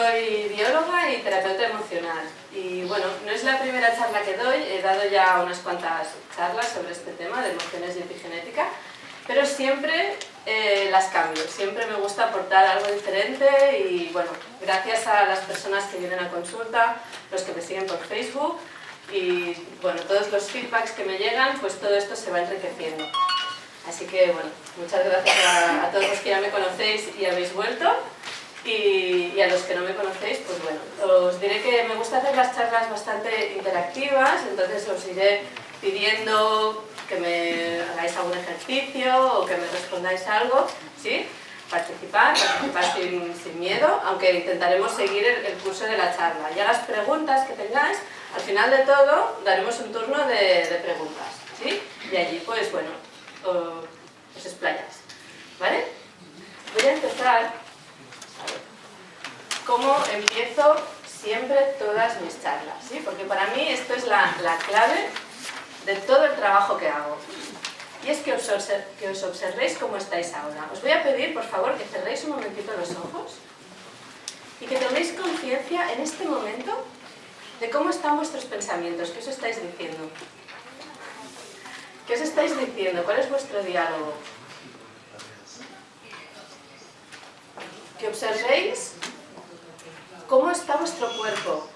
Soy bióloga y terapeuta emocional y bueno, no es la primera charla que doy, he dado ya unas cuantas charlas sobre este tema de emociones y epigenética, pero siempre las cambio, siempre me gusta aportar algo diferente y bueno, gracias a las personas que vienen a consulta, los que me siguen por Facebook y bueno, todos los feedbacks que me llegan, pues todo esto se va enriqueciendo. Así que bueno, muchas gracias a todos los que ya me conocéis y habéis vuelto. Y a los que no me conocéis, pues bueno, os diré que me gusta hacer las charlas bastante interactivas, entonces os iré pidiendo que me hagáis algún ejercicio o que me respondáis algo, ¿sí? Participar sin miedo, aunque intentaremos seguir el curso de la charla. Ya las preguntas que tengáis, al final de todo, daremos un turno de preguntas, ¿sí? Y allí, pues bueno, os explayáis, ¿vale? Voy a empezar. ¿Cómo empiezo siempre todas mis charlas? ¿Sí? Porque para mí esto es la clave de todo el trabajo que hago. Y es que os observéis cómo estáis ahora. Os voy a pedir, por favor, que cerréis un momentito los ojos y que toméis conciencia en este momento de cómo están vuestros pensamientos. ¿Qué os estáis diciendo? ¿Qué os estáis diciendo? ¿Cuál es vuestro diálogo? Que observéis cómo está vuestro cuerpo.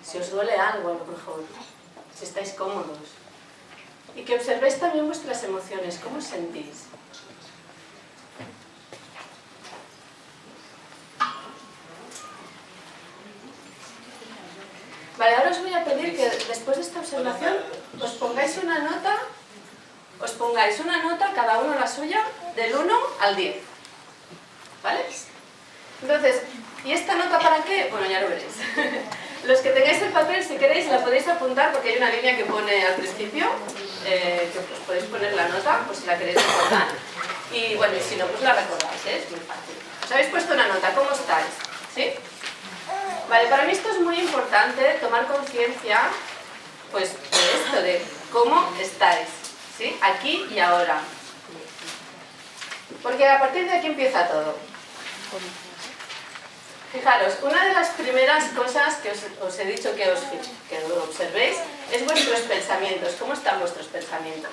Si os duele algo, a lo mejor, si estáis cómodos. Y que observéis también vuestras emociones, cómo os sentís. Vale, ahora os voy a pedir que después de esta observación os pongáis una nota, cada uno la suya, del 1 al 10. ¿Vale? Entonces, ¿y esta nota para qué? Bueno, ya lo veréis. Los que tengáis el papel, si queréis, la podéis apuntar porque hay una línea que pone al principio, que os podéis poner la nota, por si la queréis recordar. Y bueno, y si no, pues la recordáis, ¿eh? Es muy fácil. Os habéis puesto una nota, ¿cómo estáis? ¿Sí? Vale, para mí esto es muy importante, tomar conciencia, pues, de esto, de cómo estáis, ¿sí? Aquí y ahora. Porque a partir de aquí empieza todo. Fijaros, una de las primeras cosas que os he dicho que observéis es vuestros pensamientos. ¿Cómo están vuestros pensamientos?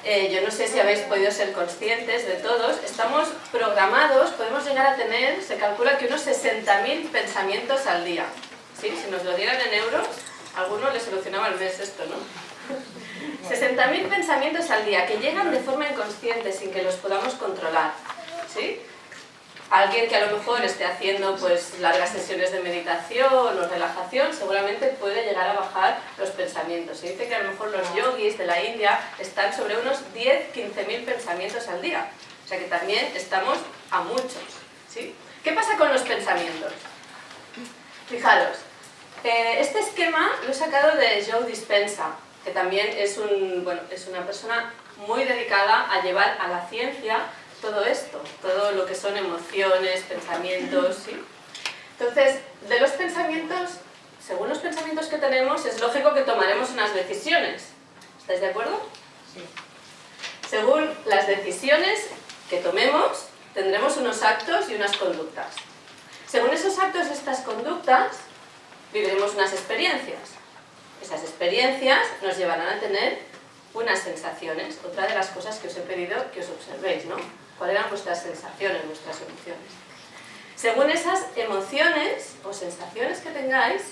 Yo no sé si habéis podido ser conscientes de todos. Estamos programados, podemos llegar a tener, se calcula que unos 60.000 pensamientos al día. ¿Sí? Si nos lo dieran en euros, a alguno le solucionaba el mes esto, ¿no? 60.000 pensamientos al día que llegan de forma inconsciente sin que los podamos controlar, ¿sí? Alguien que a lo mejor esté haciendo pues largas sesiones de meditación o relajación seguramente puede llegar a bajar los pensamientos. Se dice que a lo mejor los yogis de la India están sobre unos 10-15.000 pensamientos al día. O sea que también estamos a muchos, ¿sí? ¿Qué pasa con los pensamientos? Fijaros, este esquema lo he sacado de Joe Dispenza, que también es una persona muy dedicada a llevar a la ciencia todo esto, todo lo que son emociones, pensamientos, ¿sí? Entonces, de los pensamientos, según los pensamientos que tenemos, es lógico que tomaremos unas decisiones. ¿Estáis de acuerdo? Sí. Según las decisiones que tomemos, tendremos unos actos y unas conductas. Según esos actos y estas conductas, viviremos unas experiencias. Esas experiencias nos llevarán a tener unas sensaciones. Otra de las cosas que os he pedido que os observéis, ¿no? ¿Cuáles eran vuestras sensaciones, vuestras emociones? Según esas emociones o sensaciones que tengáis,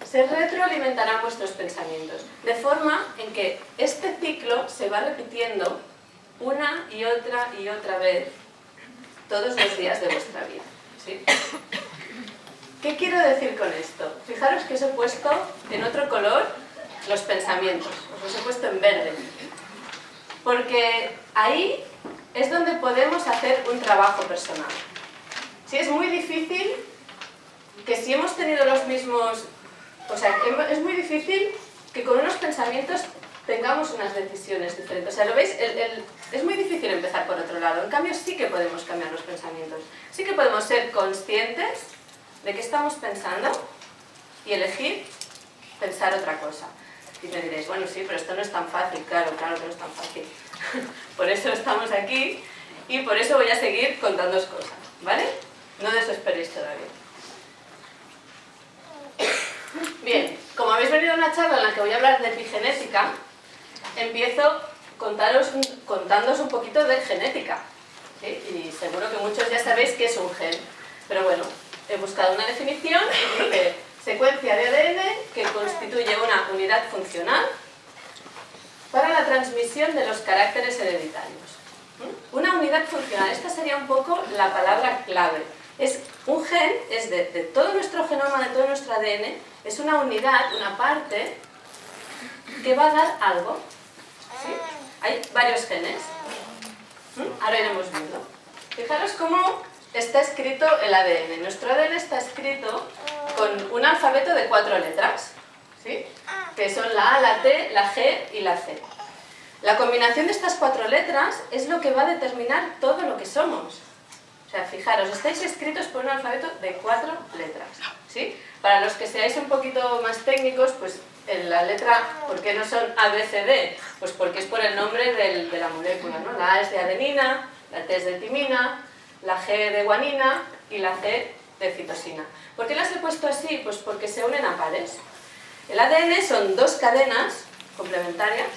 se retroalimentarán vuestros pensamientos. De forma en que este ciclo se va repitiendo una y otra vez todos los días de vuestra vida, ¿sí? ¿Qué quiero decir con esto? Fijaros que os he puesto en otro color los pensamientos, os los he puesto en verde, porque ahí es donde podemos hacer un trabajo personal. Sí, es muy difícil que si hemos tenido los mismos, es muy difícil que con unos pensamientos tengamos unas decisiones diferentes. O sea, ¿lo veis? Es muy difícil empezar por otro lado. En cambio, sí que podemos cambiar los pensamientos. Sí que podemos ser conscientes de qué estamos pensando y elegir pensar otra cosa. Y me diréis, bueno, sí, pero esto no es tan fácil. Claro que no es tan fácil. Por eso estamos aquí y por eso voy a seguir contándoos cosas, ¿vale? No desesperéis todavía. Bien, como habéis venido a una charla en la que voy a hablar de epigenética, empiezo contándoos un poquito de genética, ¿sí? Y seguro que muchos ya sabéis qué es un gen, pero bueno, he buscado una definición y dice secuencia de ADN que constituye una unidad funcional para la transmisión de los caracteres hereditarios. Una unidad funcional, esta sería un poco la palabra clave. Un gen es de todo nuestro genoma, de todo nuestro ADN, es una unidad, una parte que va a dar algo. ¿Sí? Hay varios genes. Ahora iremos viendo. Fijaros cómo está escrito el ADN. Nuestro ADN está escrito con un alfabeto de 4 letras, ¿sí? Que son la A, la T, la G y la C. La combinación de estas 4 letras es lo que va a determinar todo lo que somos. O sea, fijaros, estáis escritos por un alfabeto de 4 letras, ¿sí? Para los que seáis un poquito más técnicos, pues en la letra, ¿por qué no son A, B, C, D? Pues porque es por el nombre de la molécula, ¿no? La A es de adenina, la T es de timina, la G de guanina y la C de citosina. ¿Por qué las he puesto así? Pues porque se unen a pares. El ADN son 2 cadenas complementarias.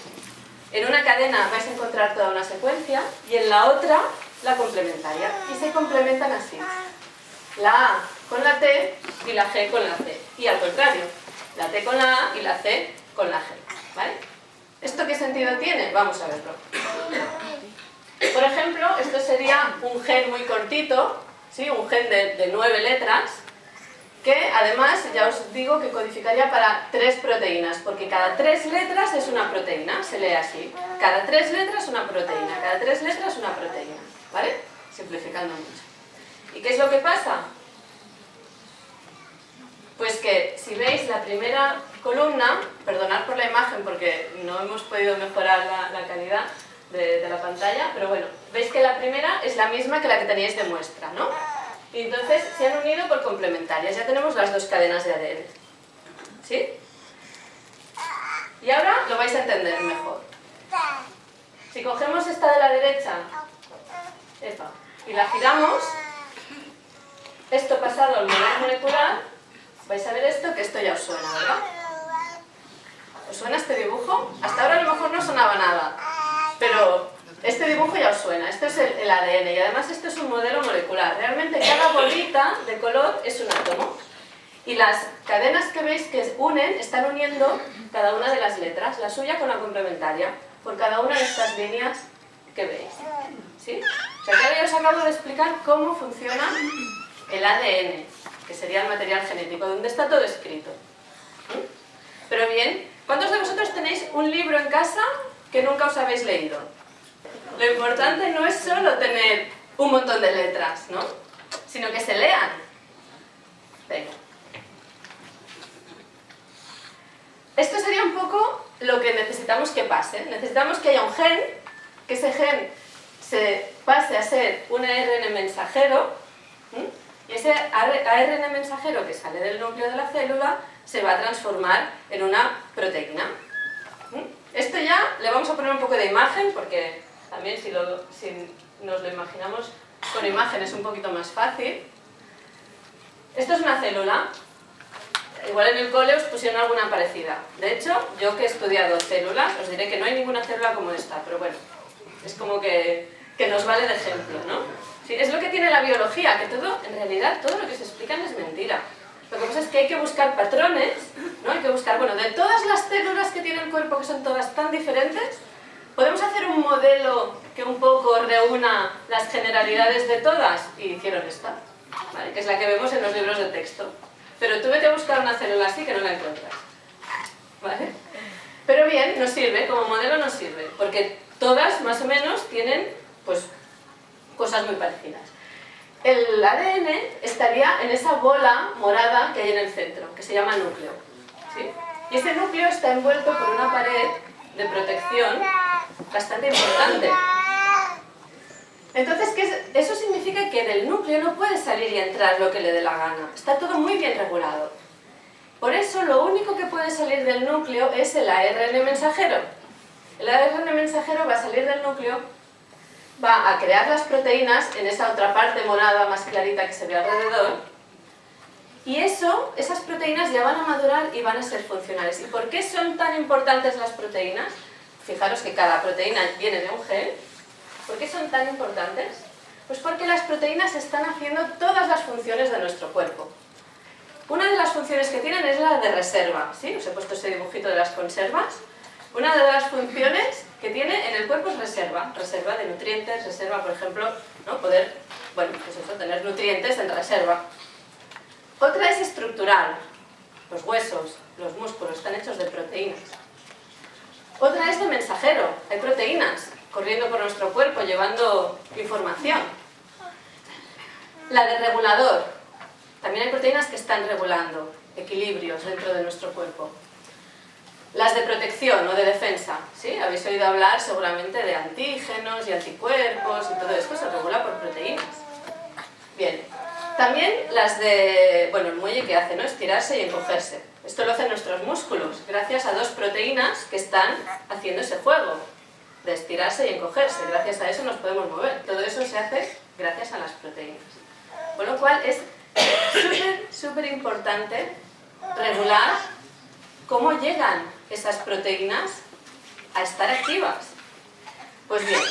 En una cadena vais a encontrar toda una secuencia y en la otra la complementaria. Y se complementan así. La A con la T y la G con la C. Y al contrario, la T con la A y la C con la G. ¿Vale? ¿Esto qué sentido tiene? Vamos a verlo. Por ejemplo, esto sería un gen muy cortito, ¿sí? Un gen de 9 letras, que además ya os digo que codificaría para 3 proteínas, porque cada 3 letras es una proteína, se lee así. Cada 3 letras una proteína, cada 3 letras una proteína, ¿vale? Simplificando mucho. ¿Y qué es lo que pasa? Pues que si veis la primera columna, perdonad por la imagen porque no hemos podido mejorar la calidad de la pantalla, pero bueno, veis que la primera es la misma que la que teníais de muestra, ¿no? Y entonces se han unido por complementarias, ya tenemos las 2 cadenas de ADN. ¿Sí? Y ahora lo vais a entender mejor. Si cogemos esta de la derecha y la giramos, esto pasado al modelo molecular, vais a ver esto, que esto ya os suena, ¿verdad? ¿Os suena este dibujo? Hasta ahora a lo mejor no sonaba nada, pero este dibujo ya os suena. Esto es el ADN y además esto es un modelo molecular. Realmente cada bolita de color es un átomo y las cadenas que veis que unen están uniendo cada una de las letras, la suya con la complementaria, por cada una de estas líneas que veis. ¿Sí? O sea, que ahora ya os acabo de explicar cómo funciona el ADN, que sería el material genético, donde está todo escrito. Pero bien, ¿cuántos de vosotros tenéis un libro en casa que nunca os habéis leído? Lo importante no es solo tener un montón de letras, ¿no? Sino que se lean. Venga. Esto sería un poco lo que necesitamos que pase. Necesitamos que haya un gen, que ese gen se pase a ser un ARN mensajero, y ese ARN mensajero que sale del núcleo de la célula se va a transformar en una proteína. Esto ya le vamos a poner un poco de imagen porque también si nos lo imaginamos con imagen es un poquito más fácil. Esto es una célula. Igual en el cole os pusieron alguna parecida. De hecho, yo que he estudiado células, os diré que no hay ninguna célula como esta, pero bueno, es como que nos vale de ejemplo, ¿no? Sí, es lo que tiene la biología, que todo, en realidad, todo lo que se explican es mentira. Lo que pasa es que hay que buscar patrones, ¿no? Hay que buscar, bueno, de todas las células que tiene el cuerpo, que son todas tan diferentes, podemos hacer un modelo que un poco reúna las generalidades de todas, y hicieron esta, ¿vale? Que es la que vemos en los libros de texto. Pero tú vete a buscar una célula así que no la encuentras, ¿vale? Pero bien, nos sirve, como modelo nos sirve, porque todas más o menos tienen, pues, cosas muy parecidas. El ADN estaría en esa bola morada que hay en el centro, que se llama núcleo, ¿sí? Y ese núcleo está envuelto por una pared de protección bastante importante. Entonces, eso significa que del núcleo no puede salir y entrar lo que le dé la gana. Está todo muy bien regulado. Por eso, lo único que puede salir del núcleo es el ARN mensajero. El ARN mensajero va a salir del núcleo, va a crear las proteínas en esa otra parte morada más clarita que se ve alrededor, y esas proteínas ya van a madurar y van a ser funcionales. ¿Y por qué son tan importantes las proteínas? Fijaros que cada proteína viene de un gen. ¿Por qué son tan importantes? Pues porque las proteínas están haciendo todas las funciones de nuestro cuerpo. Una de las funciones que tienen es la de reserva, ¿sí? Os he puesto ese dibujito de las conservas. Una de las funciones que tiene en el cuerpo es reserva de nutrientes, reserva, por ejemplo, ¿no? Poder, bueno, pues eso, tener nutrientes en reserva. Otra es estructural. Los huesos, los músculos están hechos de proteínas. Otra es de mensajero. Hay proteínas corriendo por nuestro cuerpo, llevando información. La de regulador. También hay proteínas que están regulando equilibrios dentro de nuestro cuerpo. Las de protección o de defensa, ¿sí? Habéis oído hablar seguramente de antígenos y anticuerpos y todo esto se regula por proteínas. Bien. También las de, bueno, el muelle que hace, ¿no? Estirarse y encogerse. Esto lo hacen nuestros músculos, gracias a dos proteínas que están haciendo ese juego de estirarse y encogerse. Gracias a eso nos podemos mover. Todo eso se hace gracias a las proteínas. Con lo cual es súper importante regular cómo llegan esas proteínas a estar activas. Pues bien,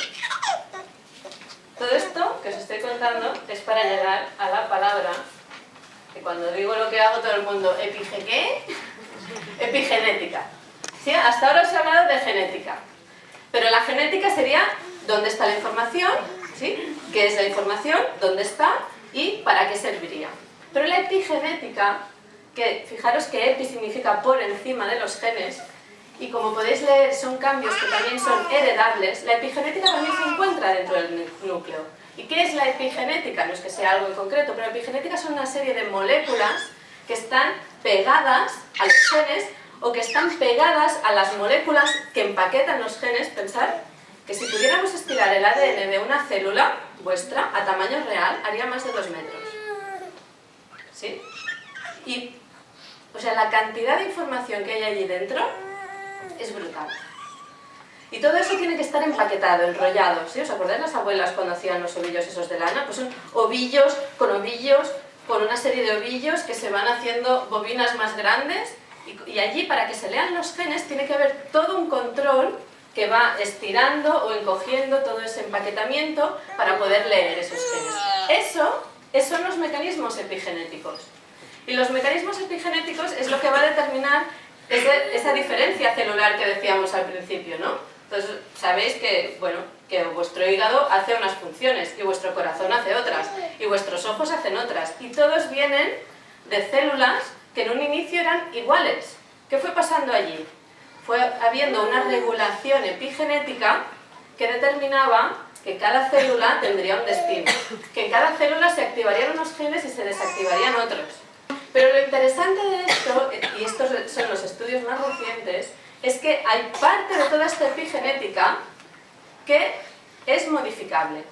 todo esto que os estoy contando es para llegar a la palabra que cuando digo lo que hago todo el mundo, ¿qué? Epigenética. ¿Sí? Hasta ahora os he hablado de genética, pero la genética sería dónde está la información, ¿sí? ¿Qué es la información? ¿Dónde está? ¿Y para qué serviría? Pero la epigenética, que fijaros que epi significa por encima de los genes, y como podéis leer son cambios que también son heredables, la epigenética también se encuentra dentro del núcleo. ¿Y qué es la epigenética? No es que sea algo en concreto, pero la epigenética son una serie de moléculas que están pegadas a los genes o que están pegadas a las moléculas que empaquetan los genes. Pensad que si pudiéramos estirar el ADN de una célula vuestra a tamaño real, haría más de 2 metros. ¿Sí? Y, o sea, la cantidad de información que hay allí dentro es brutal. Y todo eso tiene que estar empaquetado, enrollado. ¿Sí? ¿Os acordáis las abuelas cuando hacían los ovillos esos de lana? Pues son ovillos, con una serie de ovillos que se van haciendo bobinas más grandes y allí para que se lean los genes tiene que haber todo un control que va estirando o encogiendo todo ese empaquetamiento para poder leer esos genes. Esos son los mecanismos epigenéticos. Y los mecanismos epigenéticos es lo que va a determinar esa diferencia celular que decíamos al principio, ¿no? Entonces, sabéis que, bueno, que vuestro hígado hace unas funciones y vuestro corazón hace otras y vuestros ojos hacen otras y todos vienen de células que en un inicio eran iguales. ¿Qué fue pasando allí? Fue habiendo una regulación epigenética que determinaba que cada célula tendría un destino, que en cada célula se activarían unos genes y se desactivarían otros. Pero lo interesante de esto, y estos son los estudios más recientes, es que hay parte de toda esta epigenética que es modificable.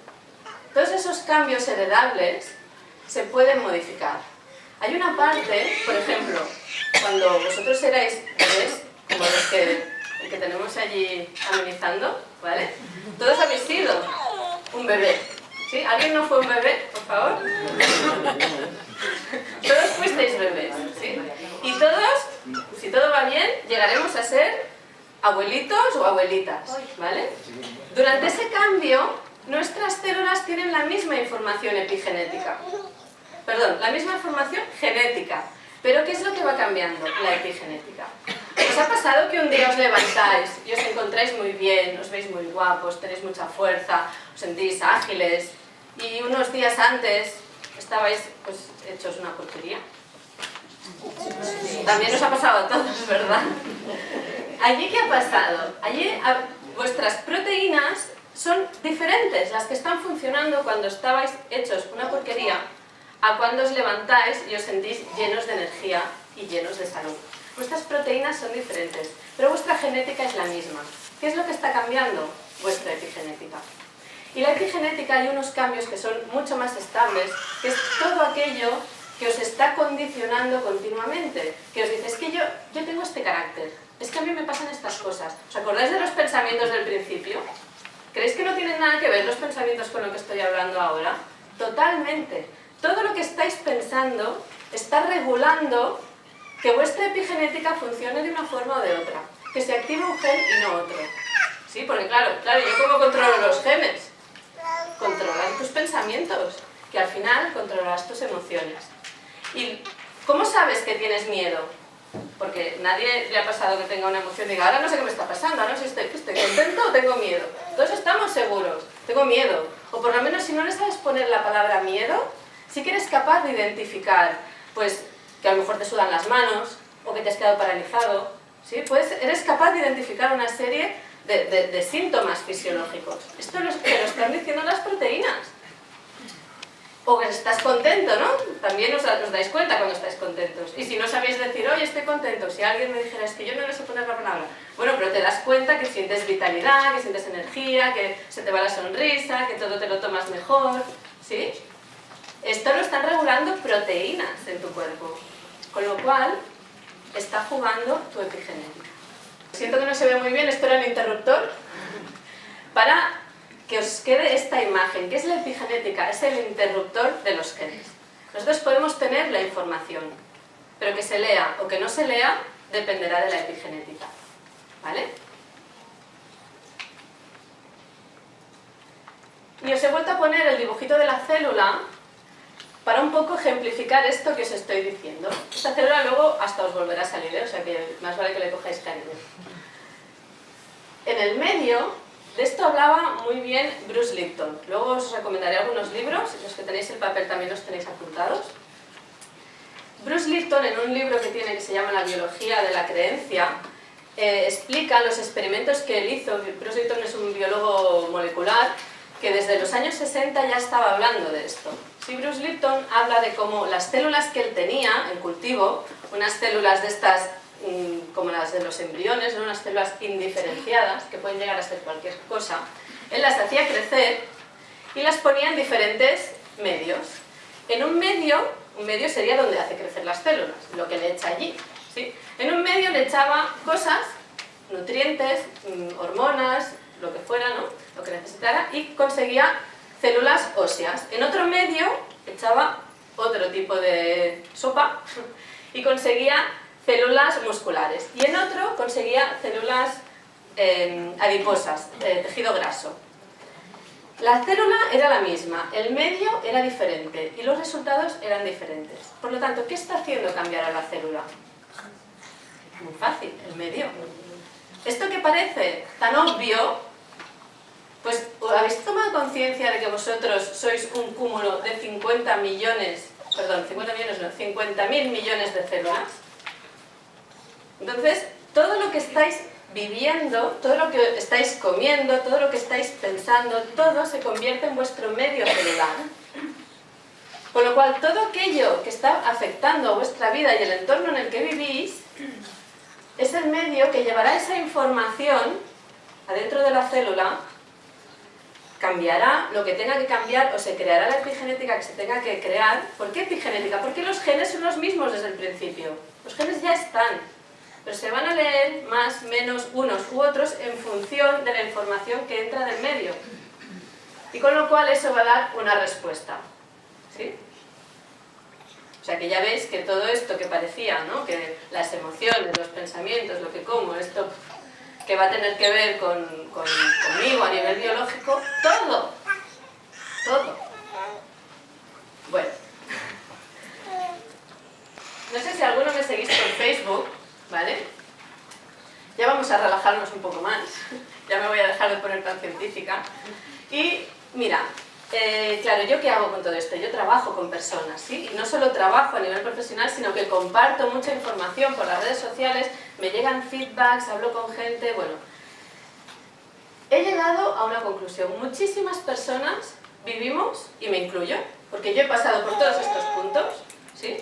Todos esos cambios heredables se pueden modificar. Hay una parte, por ejemplo, cuando vosotros erais bebés, como el que tenemos allí amenizando, ¿vale? Todos habéis sido un bebé, ¿sí? ¿Alguien no fue un bebé, por favor? Todos fuisteis bebés, ¿sí? Y todos, si todo va bien, llegaremos a ser abuelitos o abuelitas, ¿vale? Durante ese cambio, nuestras células tienen la misma información epigenética. Perdón, la misma información genética. Pero ¿qué es lo que va cambiando? La epigenética. ¿Os ha pasado que un día os levantáis y os encontráis muy bien, os veis muy guapos, tenéis mucha fuerza, os sentís ágiles y unos días antes estabais pues hechos una porquería? También os ha pasado a todos, ¿verdad? ¿Allí qué ha pasado? Allí vuestras proteínas son diferentes, las que están funcionando cuando estabais hechos una porquería, a cuando os levantáis y os sentís llenos de energía y llenos de salud. Vuestras proteínas son diferentes, pero vuestra genética es la misma. ¿Qué es lo que está cambiando? Vuestra epigenética. Y la epigenética hay unos cambios que son mucho más estables, que es todo aquello que os está condicionando continuamente, que os dice, es que yo tengo este carácter, es que a mí me pasan estas cosas. ¿Os acordáis de los pensamientos del principio? ¿Creéis que no tienen nada que ver los pensamientos con lo que estoy hablando ahora? Totalmente. Todo lo que estáis pensando está regulando que vuestra epigenética funcione de una forma o de otra. Que se active un gen y no otro. ¿Sí? Porque claro, ¿yo cómo controlo los genes? Controlar tus pensamientos, que al final controlarás tus emociones. ¿Y cómo sabes que tienes miedo? Porque nadie le ha pasado que tenga una emoción y diga, ahora no sé qué me está pasando, ahora no sé si estoy contento o tengo miedo. Todos estamos seguros, tengo miedo. O por lo menos si no le sabes poner la palabra miedo, sí que eres capaz de identificar, pues, que a lo mejor te sudan las manos, o que te has quedado paralizado, ¿sí? Pues eres capaz de identificar una serie de síntomas fisiológicos. Esto te lo están diciendo las proteínas. O que estás contento, ¿no? También os dais cuenta cuando estáis contentos. Y si no sabéis decir, oye, estoy contento, si alguien me dijera, es que yo no le sé poner la palabra. Bueno, pero te das cuenta que sientes vitalidad, que sientes energía, que se te va la sonrisa, que todo te lo tomas mejor, ¿sí? Esto lo están regulando proteínas en tu cuerpo. Con lo cual, está jugando tu epigenética. Siento que no se ve muy bien, esto era el interruptor. Para que os quede esta imagen, que es la epigenética, es el interruptor de los genes. Nosotros podemos tener la información, pero que se lea o que no se lea dependerá de la epigenética. ¿Vale? Y os he vuelto a poner el dibujito de la célula para un poco ejemplificar esto que os estoy diciendo. Esta célula luego hasta os volverá a salir, ¿eh? O sea que más vale que le cojáis cariño. En el medio, de esto hablaba muy bien Bruce Lipton. Luego os recomendaré algunos libros, los que tenéis el papel también los tenéis apuntados. Bruce Lipton, en un libro que tiene que se llama La biología de la creencia, explica los experimentos que él hizo. Bruce Lipton es un biólogo molecular que desde los años 60 ya estaba hablando de esto. Sí, Bruce Lipton habla de cómo las células que él tenía en cultivo, unas células de estas como las de los embriones, ¿no? Unas células indiferenciadas que pueden llegar a ser cualquier cosa, él las hacía crecer y las ponía en diferentes medios. En un medio sería donde hace crecer las células, lo que le echa allí, ¿sí? En un medio le echaba cosas, nutrientes, hormonas, lo que fuera, ¿no? Lo que necesitara, y conseguía células óseas. En otro medio echaba otro tipo de sopa y conseguía células musculares. Y en otro conseguía células adiposas, tejido graso. La célula era la misma, el medio era diferente y los resultados eran diferentes. Por lo tanto, ¿qué está haciendo cambiar a la célula? Muy fácil, el medio. Esto que parece tan obvio, pues ¿habéis tomado conciencia de que vosotros sois un cúmulo de 50.000 millones de células? Entonces, todo lo que estáis viviendo, todo lo que estáis comiendo, todo lo que estáis pensando, todo se convierte en vuestro medio celular. Con lo cual, todo aquello que está afectando a vuestra vida y el entorno en el que vivís, es el medio que llevará esa información adentro de la célula, cambiará lo que tenga que cambiar o se creará la epigenética que se tenga que crear. ¿Por qué epigenética? Porque los genes son los mismos desde el principio. Los genes ya están, pero se van a leer más, menos, unos u otros en función de la información que entra del medio. Y con lo cual eso va a dar una respuesta. ¿Sí? O sea que ya veis que todo esto que parecía, ¿no? Que las emociones, los pensamientos, lo que como, esto que va a tener que ver conmigo a nivel biológico, todo. Bueno. No sé si alguno me seguís por Facebook, ¿vale? Ya vamos a relajarnos un poco más. Ya me voy a dejar de poner tan científica. Y mira, claro, ¿yo qué hago con todo esto? Yo trabajo con personas, ¿sí? Y no solo trabajo a nivel profesional, sino que comparto mucha información por las redes sociales, me llegan feedbacks, hablo con gente, bueno. He llegado a una conclusión. Muchísimas personas vivimos, y me incluyo, porque yo he pasado por todos estos puntos, ¿sí?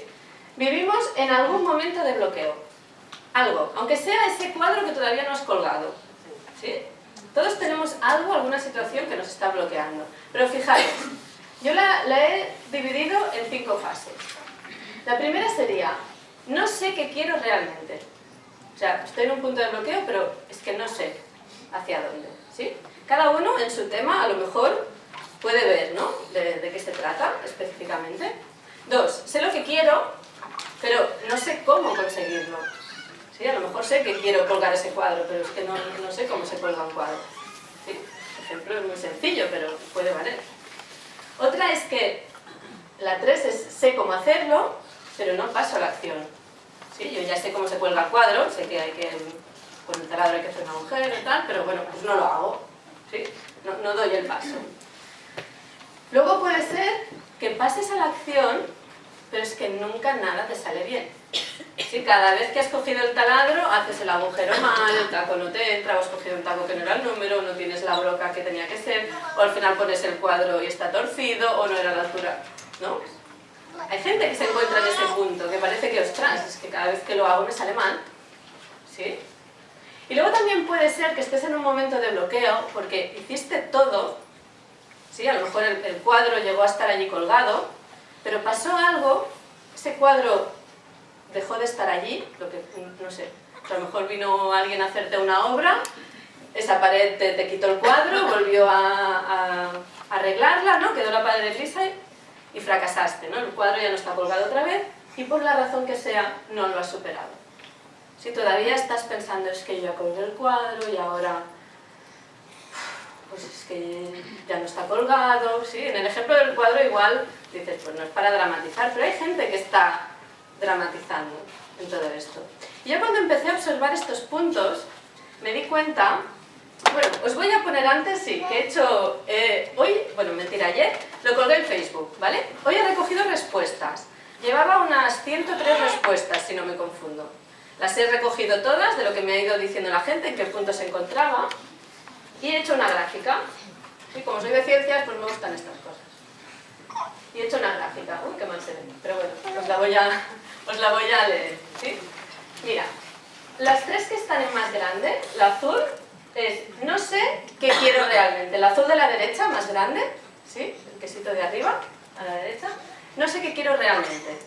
Vivimos en algún momento de bloqueo. Algo, aunque sea ese cuadro que todavía no has colgado, ¿sí? Todos tenemos algo, alguna situación que nos está bloqueando. Pero fijaros, yo la he dividido en 5 fases. La primera sería, no sé qué quiero realmente. O sea, estoy en un punto de bloqueo, pero es que no sé hacia dónde, ¿sí? Cada uno en su tema a lo mejor puede ver, ¿no? De qué se trata específicamente. 2, sé lo que quiero, pero no sé cómo conseguirlo. ¿Sí? A lo mejor sé que quiero colgar ese cuadro, pero es que no sé cómo se cuelga un cuadro. ¿Sí? Por ejemplo, es muy sencillo, pero puede valer. Otra es que la 3 es sé cómo hacerlo, pero no paso a la acción. ¿Sí? Yo ya sé cómo se cuelga el cuadro, sé que hay que, con el taladro hay que hacer un agujero y tal, pero bueno, pues no lo hago. ¿Sí? No doy el paso. Luego puede ser que pases a la acción, pero es que nunca nada te sale bien. ¿Sí? Cada vez que has cogido el taladro, haces el agujero mal, el taco no te entra, o has cogido un taco que no era el número, no tienes la broca que tenía que ser, o al final pones el cuadro y está torcido, o no era la altura, ¿no? Hay gente que se encuentra en ese punto, que parece que, ostras, es que cada vez que lo hago me sale mal, ¿sí? Y luego también puede ser que estés en un momento de bloqueo, porque hiciste todo, ¿sí? A lo mejor el cuadro llegó a estar allí colgado, pero pasó algo, ese cuadro dejó de estar allí, lo que, no sé, a lo mejor vino alguien a hacerte una obra, esa pared te quitó el cuadro, volvió a arreglarla, ¿no? Quedó la pared lisa y fracasaste, ¿no? El cuadro ya no está colgado otra vez y por la razón que sea no lo has superado. Si todavía estás pensando, es que yo ya colgué el cuadro y ahora pues es que ya no está colgado, ¿sí? En el ejemplo del cuadro igual dices, pues no es para dramatizar, pero hay gente que está dramatizando en todo esto. Y yo cuando empecé a observar estos puntos, me di cuenta, bueno, os voy a poner antes, sí, que he hecho hoy, bueno, mentira, ayer, lo colgué en Facebook, ¿vale? Hoy he recogido respuestas. Llevaba unas 103 respuestas, si no me confundo. Las he recogido todas, de lo que me ha ido diciendo la gente, en qué punto se encontraba, y he hecho una gráfica. Y como soy de ciencias, pues me gustan estas cosas. Y he hecho una gráfica. Uy, qué mal se ve. Pero bueno, os la voy a leer. ¿Sí? Mira, las tres que están en más grande, la azul es no sé qué quiero realmente. La azul de la derecha, más grande, ¿sí? El quesito de arriba, a la derecha. No sé qué quiero realmente.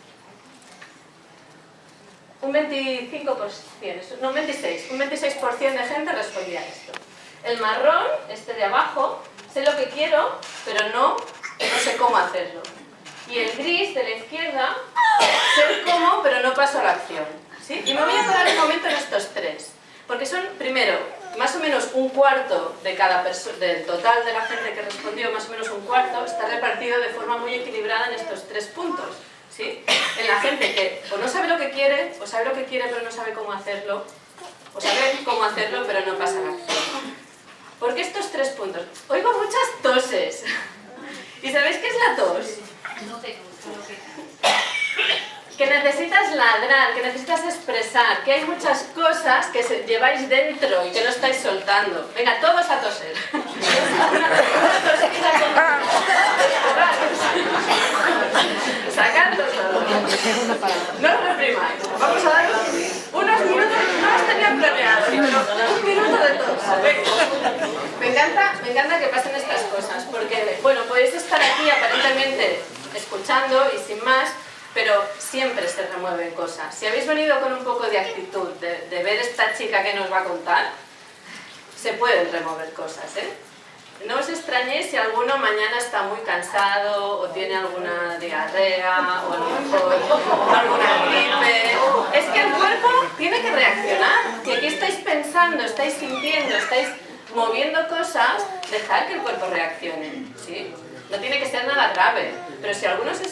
Un 25%, no, un 26% de gente respondía a esto. El marrón, este de abajo, sé lo que quiero, pero no sé cómo hacerlo. Y el gris de la izquierda, sé cómo, pero no paso a la acción. ¿Sí? Y me voy a parar un momento en estos tres, porque son, primero, más o menos un cuarto de cada del total de la gente que respondió, más o menos un cuarto, está repartido de forma muy equilibrada en estos tres puntos. ¿Sí? En la gente que o no sabe lo que quiere, o sabe lo que quiere pero no sabe cómo hacerlo, o sabe cómo hacerlo pero no pasa la acción. ¿Por qué estos tres puntos? Oigo muchas toses. ¿Y sabéis qué es la tos? Que necesitas ladrar, que necesitas expresar, que hay muchas cosas que lleváis dentro y que no estáis soltando. Venga, todos a toser. Sacando todo. No os reprimáis. Vamos a dar unos minutos, no los tenía planeados, pero un minuto de tos. Me encanta que pasen estas cosas, porque, bueno, podéis estar aquí aparentemente escuchando y sin más, pero siempre se remueven cosas. Si habéis venido con un poco de actitud, de ver esta chica que nos va a contar, se pueden remover cosas, ¿eh? No os extrañéis si alguno mañana está muy cansado o tiene alguna diarrea o a lo mejor alguna gripe. Es que el cuerpo tiene que reaccionar. Si aquí estáis pensando, estáis sintiendo, estáis moviendo cosas, dejad que el cuerpo reaccione, ¿sí? No tiene que ser nada grave, pero si alguno se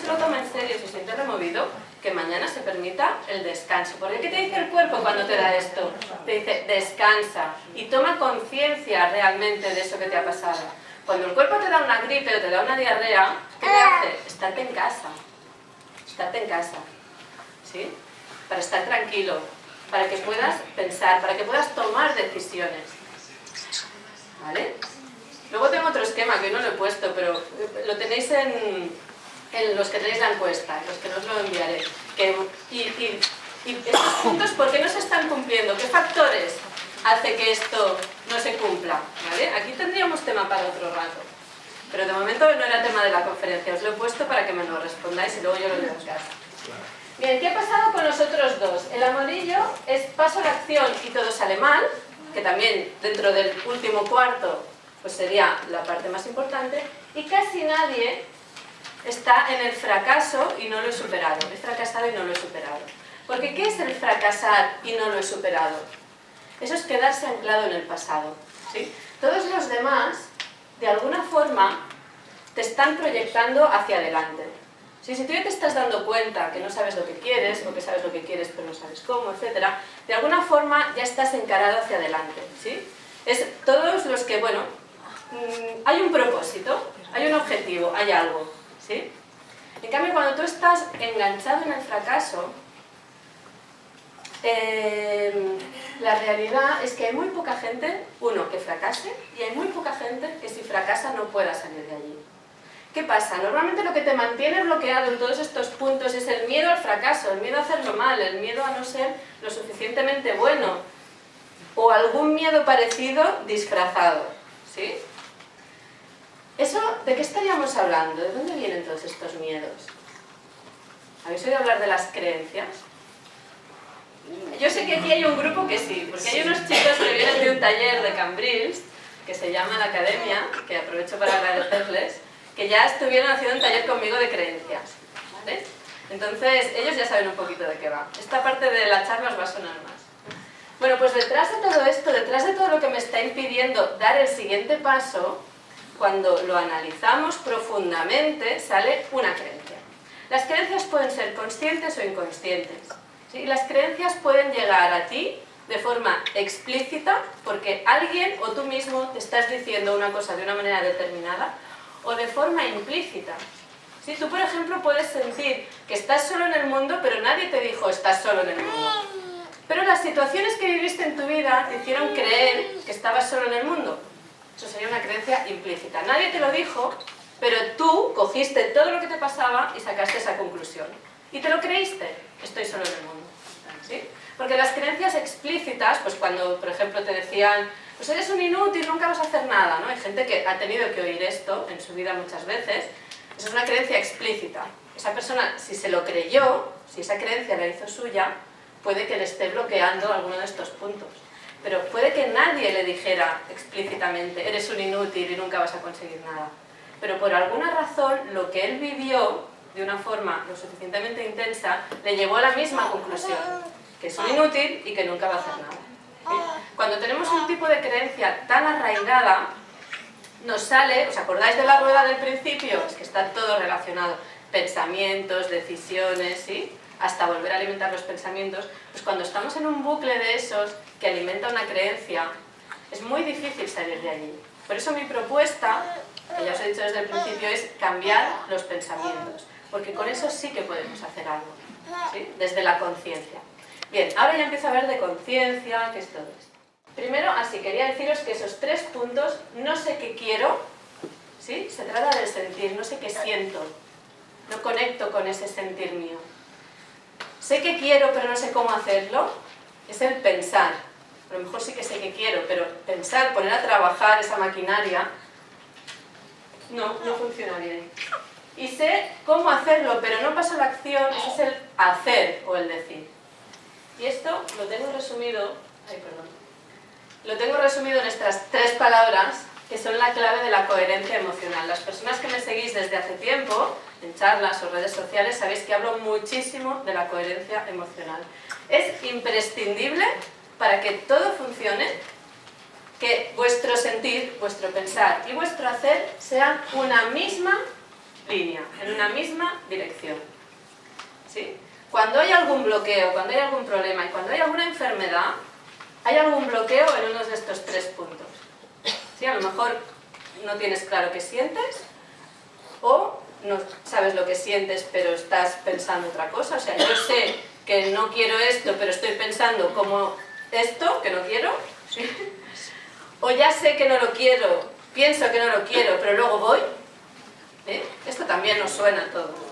lo toma en serio, se siente removido, que mañana se permita el descanso. Porque ¿qué te dice el cuerpo cuando te da esto? Te dice, descansa y toma conciencia realmente de eso que te ha pasado. Cuando el cuerpo te da una gripe o te da una diarrea, ¿qué te hace? Estate en casa. Estate en casa. ¿Sí? Para estar tranquilo, para que puedas pensar, para que puedas tomar decisiones. ¿Vale? Luego tengo otro esquema que hoy no lo he puesto, pero lo tenéis en los que tenéis la encuesta, los que no os lo enviaré. Y estos puntos, ¿por qué no se están cumpliendo? ¿Qué factores hace que esto no se cumpla? ¿Vale? Aquí tendríamos tema para otro rato, pero de momento no era tema de la conferencia, os lo he puesto para que me lo respondáis y luego yo lo leo en casa. Bien. Bien, ¿qué ha pasado con los otros dos? El amarillo es paso a la acción y todo sale mal, que también dentro del último cuarto pues sería la parte más importante, y casi nadie está en el fracaso y no lo he superado. He fracasado y no lo he superado. Porque ¿qué es el fracasar y no lo he superado? Eso es quedarse anclado en el pasado, ¿sí? Todos los demás, de alguna forma, te están proyectando hacia adelante. Si tú ya te estás dando cuenta que no sabes lo que quieres, o que sabes lo que quieres pero no sabes cómo, etc., de alguna forma ya estás encarado hacia adelante, ¿sí? Es todos los que, bueno, hay un propósito, hay un objetivo, hay algo, ¿sí? En cambio, cuando tú estás enganchado en el fracaso, la realidad es que hay muy poca gente, uno, que fracase, y hay muy poca gente que si fracasa no pueda salir de allí. ¿Qué pasa? Normalmente lo que te mantiene bloqueado en todos estos puntos es el miedo al fracaso, el miedo a hacerlo mal, el miedo a no ser lo suficientemente bueno, o algún miedo parecido disfrazado, ¿sí? Eso, ¿de qué estaríamos hablando? ¿De dónde vienen todos estos miedos? ¿Habéis oído hablar de las creencias? Yo sé que aquí hay un grupo que sí, porque hay unos chicos que vienen de un taller de Cambrils, que se llama La Academia, que aprovecho para agradecerles, que ya estuvieron haciendo un taller conmigo de creencias, ¿vale? Entonces, ellos ya saben un poquito de qué va. Esta parte de la charla os va a sonar más. Bueno, pues detrás de todo esto, detrás de todo lo que me está impidiendo dar el siguiente paso, cuando lo analizamos profundamente, sale una creencia. Las creencias pueden ser conscientes o inconscientes, ¿sí? Las creencias pueden llegar a ti de forma explícita, porque alguien o tú mismo te estás diciendo una cosa de una manera determinada, o de forma implícita. ¿Sí? Tú, por ejemplo, puedes sentir que estás solo en el mundo, pero nadie te dijo estás solo en el mundo. Pero las situaciones que viviste en tu vida te hicieron creer que estabas solo en el mundo. Eso sería una creencia implícita. Nadie te lo dijo, pero tú cogiste todo lo que te pasaba y sacaste esa conclusión. Y te lo creíste, estoy solo en el mundo. ¿Sí? Porque las creencias explícitas, pues cuando, por ejemplo, te decían pues eres un inútil, nunca vas a hacer nada, ¿no? Hay gente que ha tenido que oír esto en su vida muchas veces. Eso es una creencia explícita. Esa persona, si se lo creyó, si esa creencia la hizo suya, puede que le esté bloqueando alguno de estos puntos. Pero puede que nadie le dijera explícitamente eres un inútil y nunca vas a conseguir nada. Pero por alguna razón, lo que él vivió de una forma lo suficientemente intensa, le llevó a la misma conclusión, que es un inútil y que nunca va a hacer nada. ¿Sí? Cuando tenemos un tipo de creencia tan arraigada, nos sale, ¿os acordáis de la rueda del principio? Es que está todo relacionado, pensamientos, decisiones, ¿sí? Hasta volver a alimentar los pensamientos. Pues cuando estamos en un bucle de esos que alimenta una creencia, es muy difícil salir de allí. Por eso mi propuesta, que ya os he dicho desde el principio, es cambiar los pensamientos, porque con eso sí que podemos hacer algo, ¿sí? Desde la conciencia. Bien, ahora ya empiezo a ver de conciencia, qué es todo esto. Primero, así, quería deciros que esos 3 puntos, no sé qué quiero, ¿sí? Se trata del sentir, no sé qué siento, no conecto con ese sentir mío. Sé que quiero, pero no sé cómo hacerlo, es el pensar. A lo mejor sí que sé que quiero, pero pensar, poner a trabajar esa maquinaria, no funciona bien. Y sé cómo hacerlo, pero no paso a la acción, ese es el hacer o el decir. Y esto lo tengo resumido, lo tengo resumido en estas 3 palabras que son la clave de la coherencia emocional. Las personas que me seguís desde hace tiempo, en charlas o redes sociales, sabéis que hablo muchísimo de la coherencia emocional. Es imprescindible para que todo funcione, que vuestro sentir, vuestro pensar y vuestro hacer sean una misma línea, en una misma dirección. ¿Sí? Cuando hay algún bloqueo, cuando hay algún problema y cuando hay alguna enfermedad, hay algún bloqueo en uno de estos 3 puntos. ¿Sí? A lo mejor no tienes claro qué sientes, o no sabes lo que sientes pero estás pensando otra cosa. O sea, yo sé que no quiero esto pero estoy pensando como esto, que no quiero. ¿Sí? O ya sé que no lo quiero, pienso que no lo quiero pero luego voy. ¿Sí? Esto también nos suena a todos.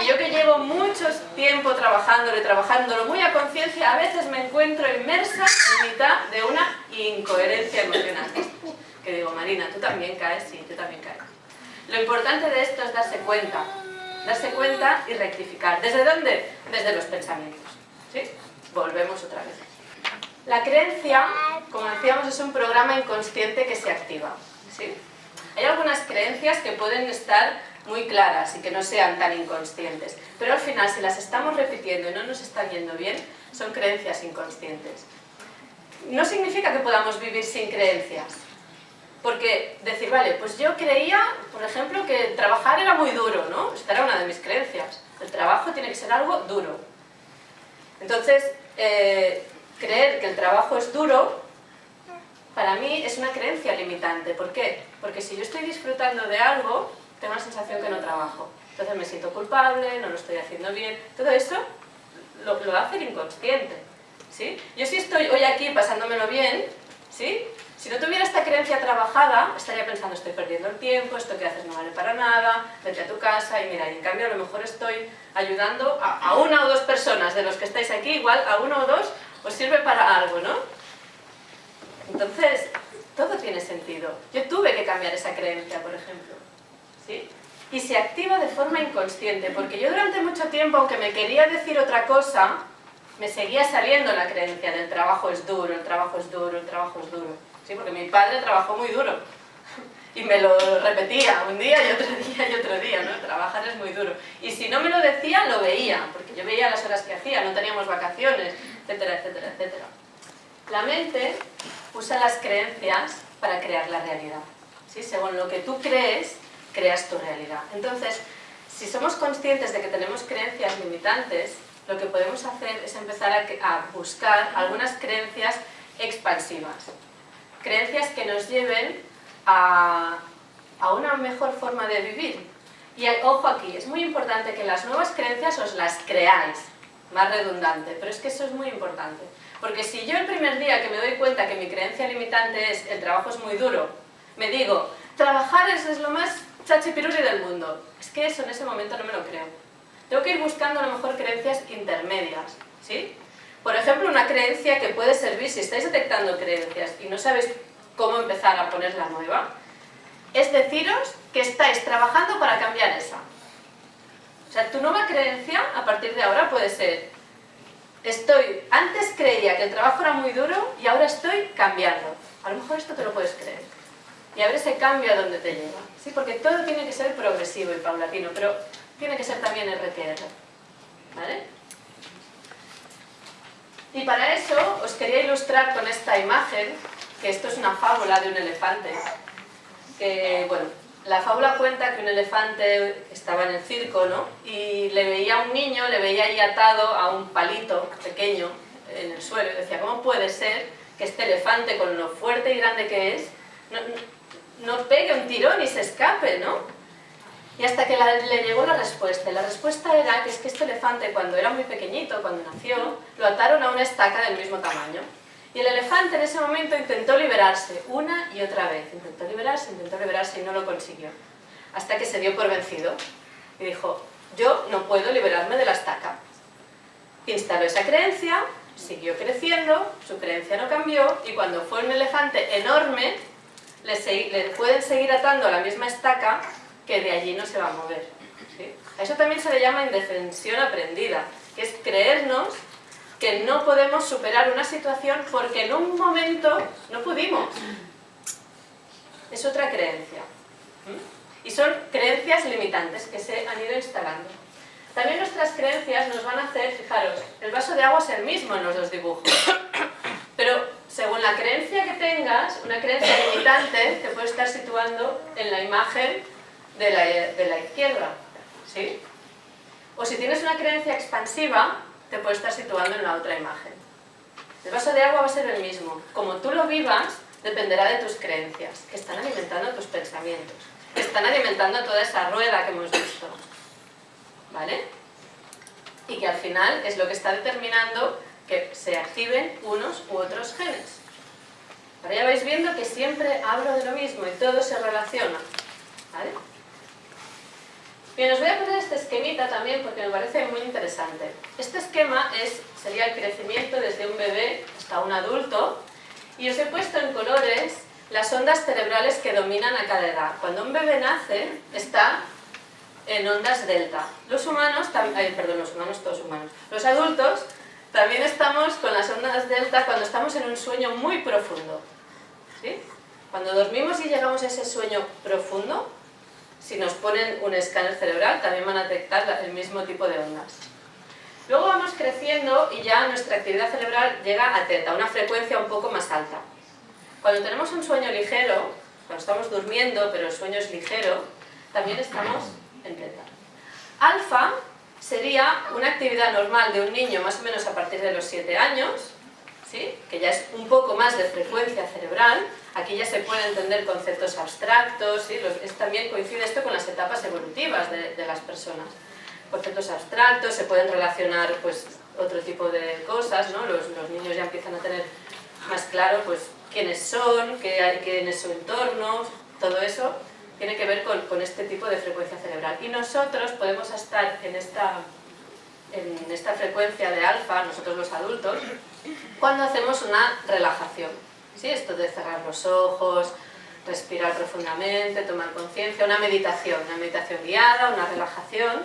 Y yo que llevo mucho tiempo trabajándolo muy a conciencia, a veces me encuentro inmersa en mitad de una incoherencia emocional. Que digo, Marina, tú también caes, sí, tú también caes. Lo importante de esto es darse cuenta darse cuenta y rectificar. ¿Desde dónde? Desde los pensamientos. ¿Sí? Volvemos otra vez. La creencia, como decíamos, es un programa inconsciente que se activa. ¿Sí? Hay algunas creencias que pueden estar muy claras y que no sean tan inconscientes, pero al final, si las estamos repitiendo y no nos están yendo bien, son creencias inconscientes. No significa que podamos vivir sin creencias, porque decir, vale, pues yo creía, por ejemplo, que trabajar era muy duro, ¿no? Esta era una de mis creencias. El trabajo tiene que ser algo duro. Entonces, creer que el trabajo es duro, para mí es una creencia limitante. ¿Por qué? Porque si yo estoy disfrutando de algo, tengo la sensación que no trabajo. Entonces me siento culpable, no lo estoy haciendo bien. Todo eso lo hace el inconsciente. ¿Sí? Yo si estoy hoy aquí pasándomelo bien, ¿sí? Si no tuviera esta creencia trabajada, estaría pensando, estoy perdiendo el tiempo, esto que haces no vale para nada, vete a tu casa y mira, y en cambio a lo mejor estoy ayudando a una o dos personas de los que estáis aquí, igual a uno o dos os sirve para algo, ¿no? Entonces, todo tiene sentido. Yo tuve que cambiar esa creencia, por ejemplo, ¿sí? Y se activa de forma inconsciente, porque yo durante mucho tiempo, aunque me quería decir otra cosa, me seguía saliendo la creencia del trabajo es duro, el trabajo es duro, el trabajo es duro. ¿Sí? Porque mi padre trabajó muy duro y me lo repetía un día y otro día, ¿no? Trabajar es muy duro. Y si no me lo decía, lo veía, porque yo veía las horas que hacía, no teníamos vacaciones, etcétera, etcétera, etcétera. La mente usa las creencias para crear la realidad. ¿Sí? Según lo que tú crees, creas tu realidad. Entonces, si somos conscientes de que tenemos creencias limitantes, lo que podemos hacer es empezar a buscar algunas creencias expansivas. Creencias que nos lleven a una mejor forma de vivir. Y ojo aquí, es muy importante que las nuevas creencias os las creáis. Más redundante, pero es que eso es muy importante. Porque si yo el primer día que me doy cuenta que mi creencia limitante es el trabajo es muy duro, me digo, trabajar es lo más chachipiruli del mundo. Es que eso en ese momento no me lo creo. Tengo que ir buscando a lo mejor creencias intermedias, ¿sí? Por ejemplo, una creencia que puede servir, si estáis detectando creencias y no sabéis cómo empezar a poner la nueva, es deciros que estáis trabajando para cambiar esa. O sea, tu nueva creencia, a partir de ahora, puede ser, antes creía que el trabajo era muy duro y ahora estoy cambiando. A lo mejor esto te lo puedes creer. Y a ver ese cambio a dónde te lleva. ¿Sí? Porque todo tiene que ser progresivo y paulatino, pero tiene que ser también RTR. ¿Vale? Y para eso os quería ilustrar con esta imagen, que esto es una fábula de un elefante. Que, bueno, la fábula cuenta que un elefante estaba en el circo, ¿no? Y le veía a un niño, le veía ahí atado a un palito pequeño en el suelo. Y decía, ¿cómo puede ser que este elefante, con lo fuerte y grande que es, no pegue un tirón y se escape, ¿no? Y hasta que le llegó la respuesta. Y la respuesta era que es que este elefante, cuando era muy pequeñito, cuando nació, lo ataron a una estaca del mismo tamaño. Y el elefante en ese momento intentó liberarse una y otra vez. Intentó liberarse y no lo consiguió. Hasta que se dio por vencido. Y dijo, yo no puedo liberarme de la estaca. Instaló esa creencia, siguió creciendo, su creencia no cambió, y cuando fue un elefante enorme, le pueden seguir atando a la misma estaca, que de allí no se va a mover. ¿Sí? A eso también se le llama indefensión aprendida, que es creernos que no podemos superar una situación porque en un momento no pudimos. Es otra creencia. Y son creencias limitantes que se han ido instalando. También nuestras creencias nos van a hacer, fijaros, el vaso de agua es el mismo en los dos dibujos. Pero según la creencia que tengas, una creencia limitante te puede estar situando en la imagen de la izquierda, ¿sí? O si tienes una creencia expansiva, te puede estar situando en la otra imagen. El vaso de agua va a ser el mismo. Como tú lo vivas, dependerá de tus creencias, que están alimentando tus pensamientos, que están alimentando toda esa rueda que hemos visto. ¿Vale? Y que al final es lo que está determinando que se activen unos u otros genes. Ahora ya vais viendo que siempre hablo de lo mismo y todo se relaciona. ¿Vale? Bien, os voy a poner este esquemita también porque me parece muy interesante. Este esquema sería el crecimiento desde un bebé hasta un adulto, y os he puesto en colores las ondas cerebrales que dominan a cada edad. Cuando un bebé nace, está en ondas delta. Los adultos también estamos con las ondas delta cuando estamos en un sueño muy profundo, ¿sí? Cuando dormimos y llegamos a ese sueño profundo, si nos ponen un escáner cerebral también van a detectar el mismo tipo de ondas. Luego vamos creciendo y ya nuestra actividad cerebral llega a teta, una frecuencia un poco más alta. Cuando tenemos un sueño ligero, cuando estamos durmiendo pero el sueño es ligero, también estamos en teta. Alfa sería una actividad normal de un niño más o menos a partir de los 7 años, ¿sí? Que ya es un poco más de frecuencia cerebral. Aquí ya se pueden entender conceptos abstractos, ¿sí? También coincide esto con las etapas evolutivas de las personas. Conceptos abstractos, se pueden relacionar pues, otro tipo de cosas, ¿no? Los niños ya empiezan a tener más claro pues, quiénes son, quién es su entorno, todo eso tiene que ver con este tipo de frecuencia cerebral. Y nosotros podemos estar en esta frecuencia de alfa, nosotros los adultos, cuando hacemos una relajación. ¿Sí? Esto de cerrar los ojos, respirar profundamente, tomar conciencia, una meditación guiada, una relajación.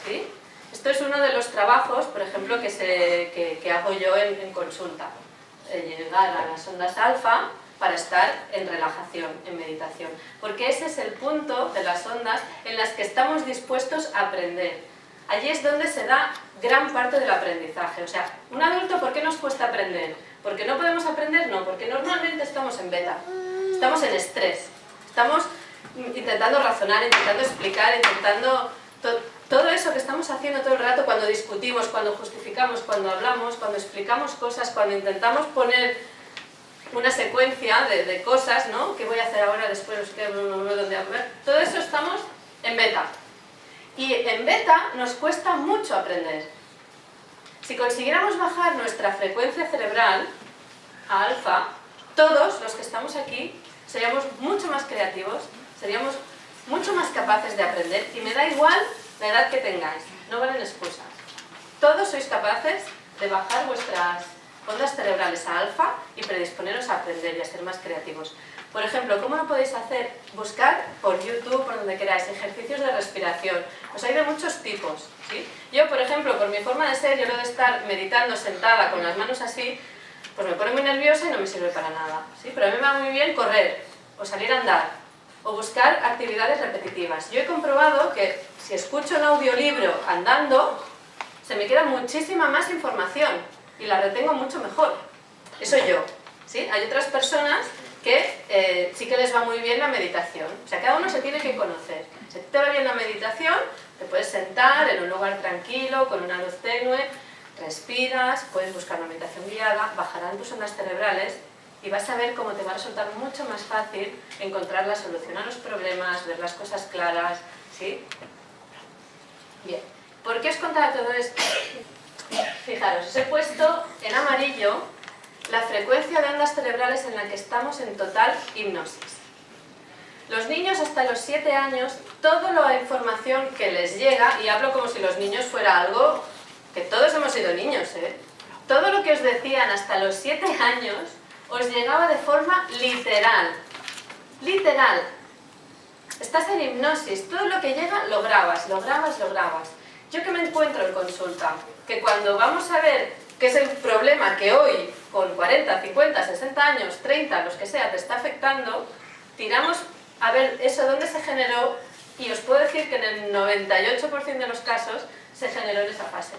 ¿Sí? Esto es uno de los trabajos, por ejemplo, que hago yo en consulta. Llegar a las ondas alfa para estar en relajación, en meditación. Porque ese es el punto de las ondas en las que estamos dispuestos a aprender. Allí es donde se da gran parte del aprendizaje. O sea, un adulto, ¿por qué nos cuesta aprender? ¿Porque no podemos aprender? No, porque normalmente estamos en beta. Estamos en estrés. Estamos intentando razonar, intentando explicar, intentando... Todo eso que estamos haciendo todo el rato cuando discutimos, cuando justificamos, cuando hablamos, cuando explicamos cosas, cuando intentamos poner una secuencia de cosas, ¿no? ¿Qué voy a hacer ahora, después, dónde hablar? Todo eso estamos en beta. Y en beta nos cuesta mucho aprender. Si consiguiéramos bajar nuestra frecuencia cerebral a alfa, todos los que estamos aquí seríamos mucho más creativos, seríamos mucho más capaces de aprender, y me da igual la edad que tengáis, no valen excusas. Todos sois capaces de bajar vuestras ondas cerebrales a alfa y predisponeros a aprender y a ser más creativos. Por ejemplo, ¿cómo lo podéis hacer? Buscar por YouTube, por donde queráis, ejercicios de respiración. Pues hay de muchos tipos, ¿sí? Yo, por ejemplo, por mi forma de ser, yo lo de estar meditando sentada con las manos así, pues me pone muy nerviosa y no me sirve para nada, ¿sí? Pero a mí me va muy bien correr, o salir a andar, o buscar actividades repetitivas. Yo he comprobado que si escucho un audiolibro andando, se me queda muchísima más información y la retengo mucho mejor. Eso yo, ¿sí? Hay otras personas que sí que les va muy bien la meditación. O sea, cada uno se tiene que conocer. Si te va bien la meditación, te puedes sentar en un lugar tranquilo, con una luz tenue, respiras, puedes buscar una meditación guiada, bajarán tus ondas cerebrales y vas a ver cómo te va a resultar mucho más fácil encontrar la solución a los problemas, ver las cosas claras, ¿sí? Bien, ¿por qué os contaba todo esto? Fijaros, os he puesto en amarillo la frecuencia de ondas cerebrales en la que estamos en total hipnosis. Los niños hasta los 7 años, toda la información que les llega, y hablo como si los niños fuera algo, que todos hemos sido niños, ¿eh? Todo lo que os decían hasta los 7 años os llegaba de forma literal. Literal. Estás en hipnosis, todo lo que llega lo grabas, lo grabas, lo grabas. Yo que me encuentro en consulta, que cuando vamos a ver qué es el problema que hoy, con 40, 50, 60 años, 30, los que sea, te está afectando, tiramos a ver eso dónde se generó, y os puedo decir que en el 98% de los casos se generó en esa fase.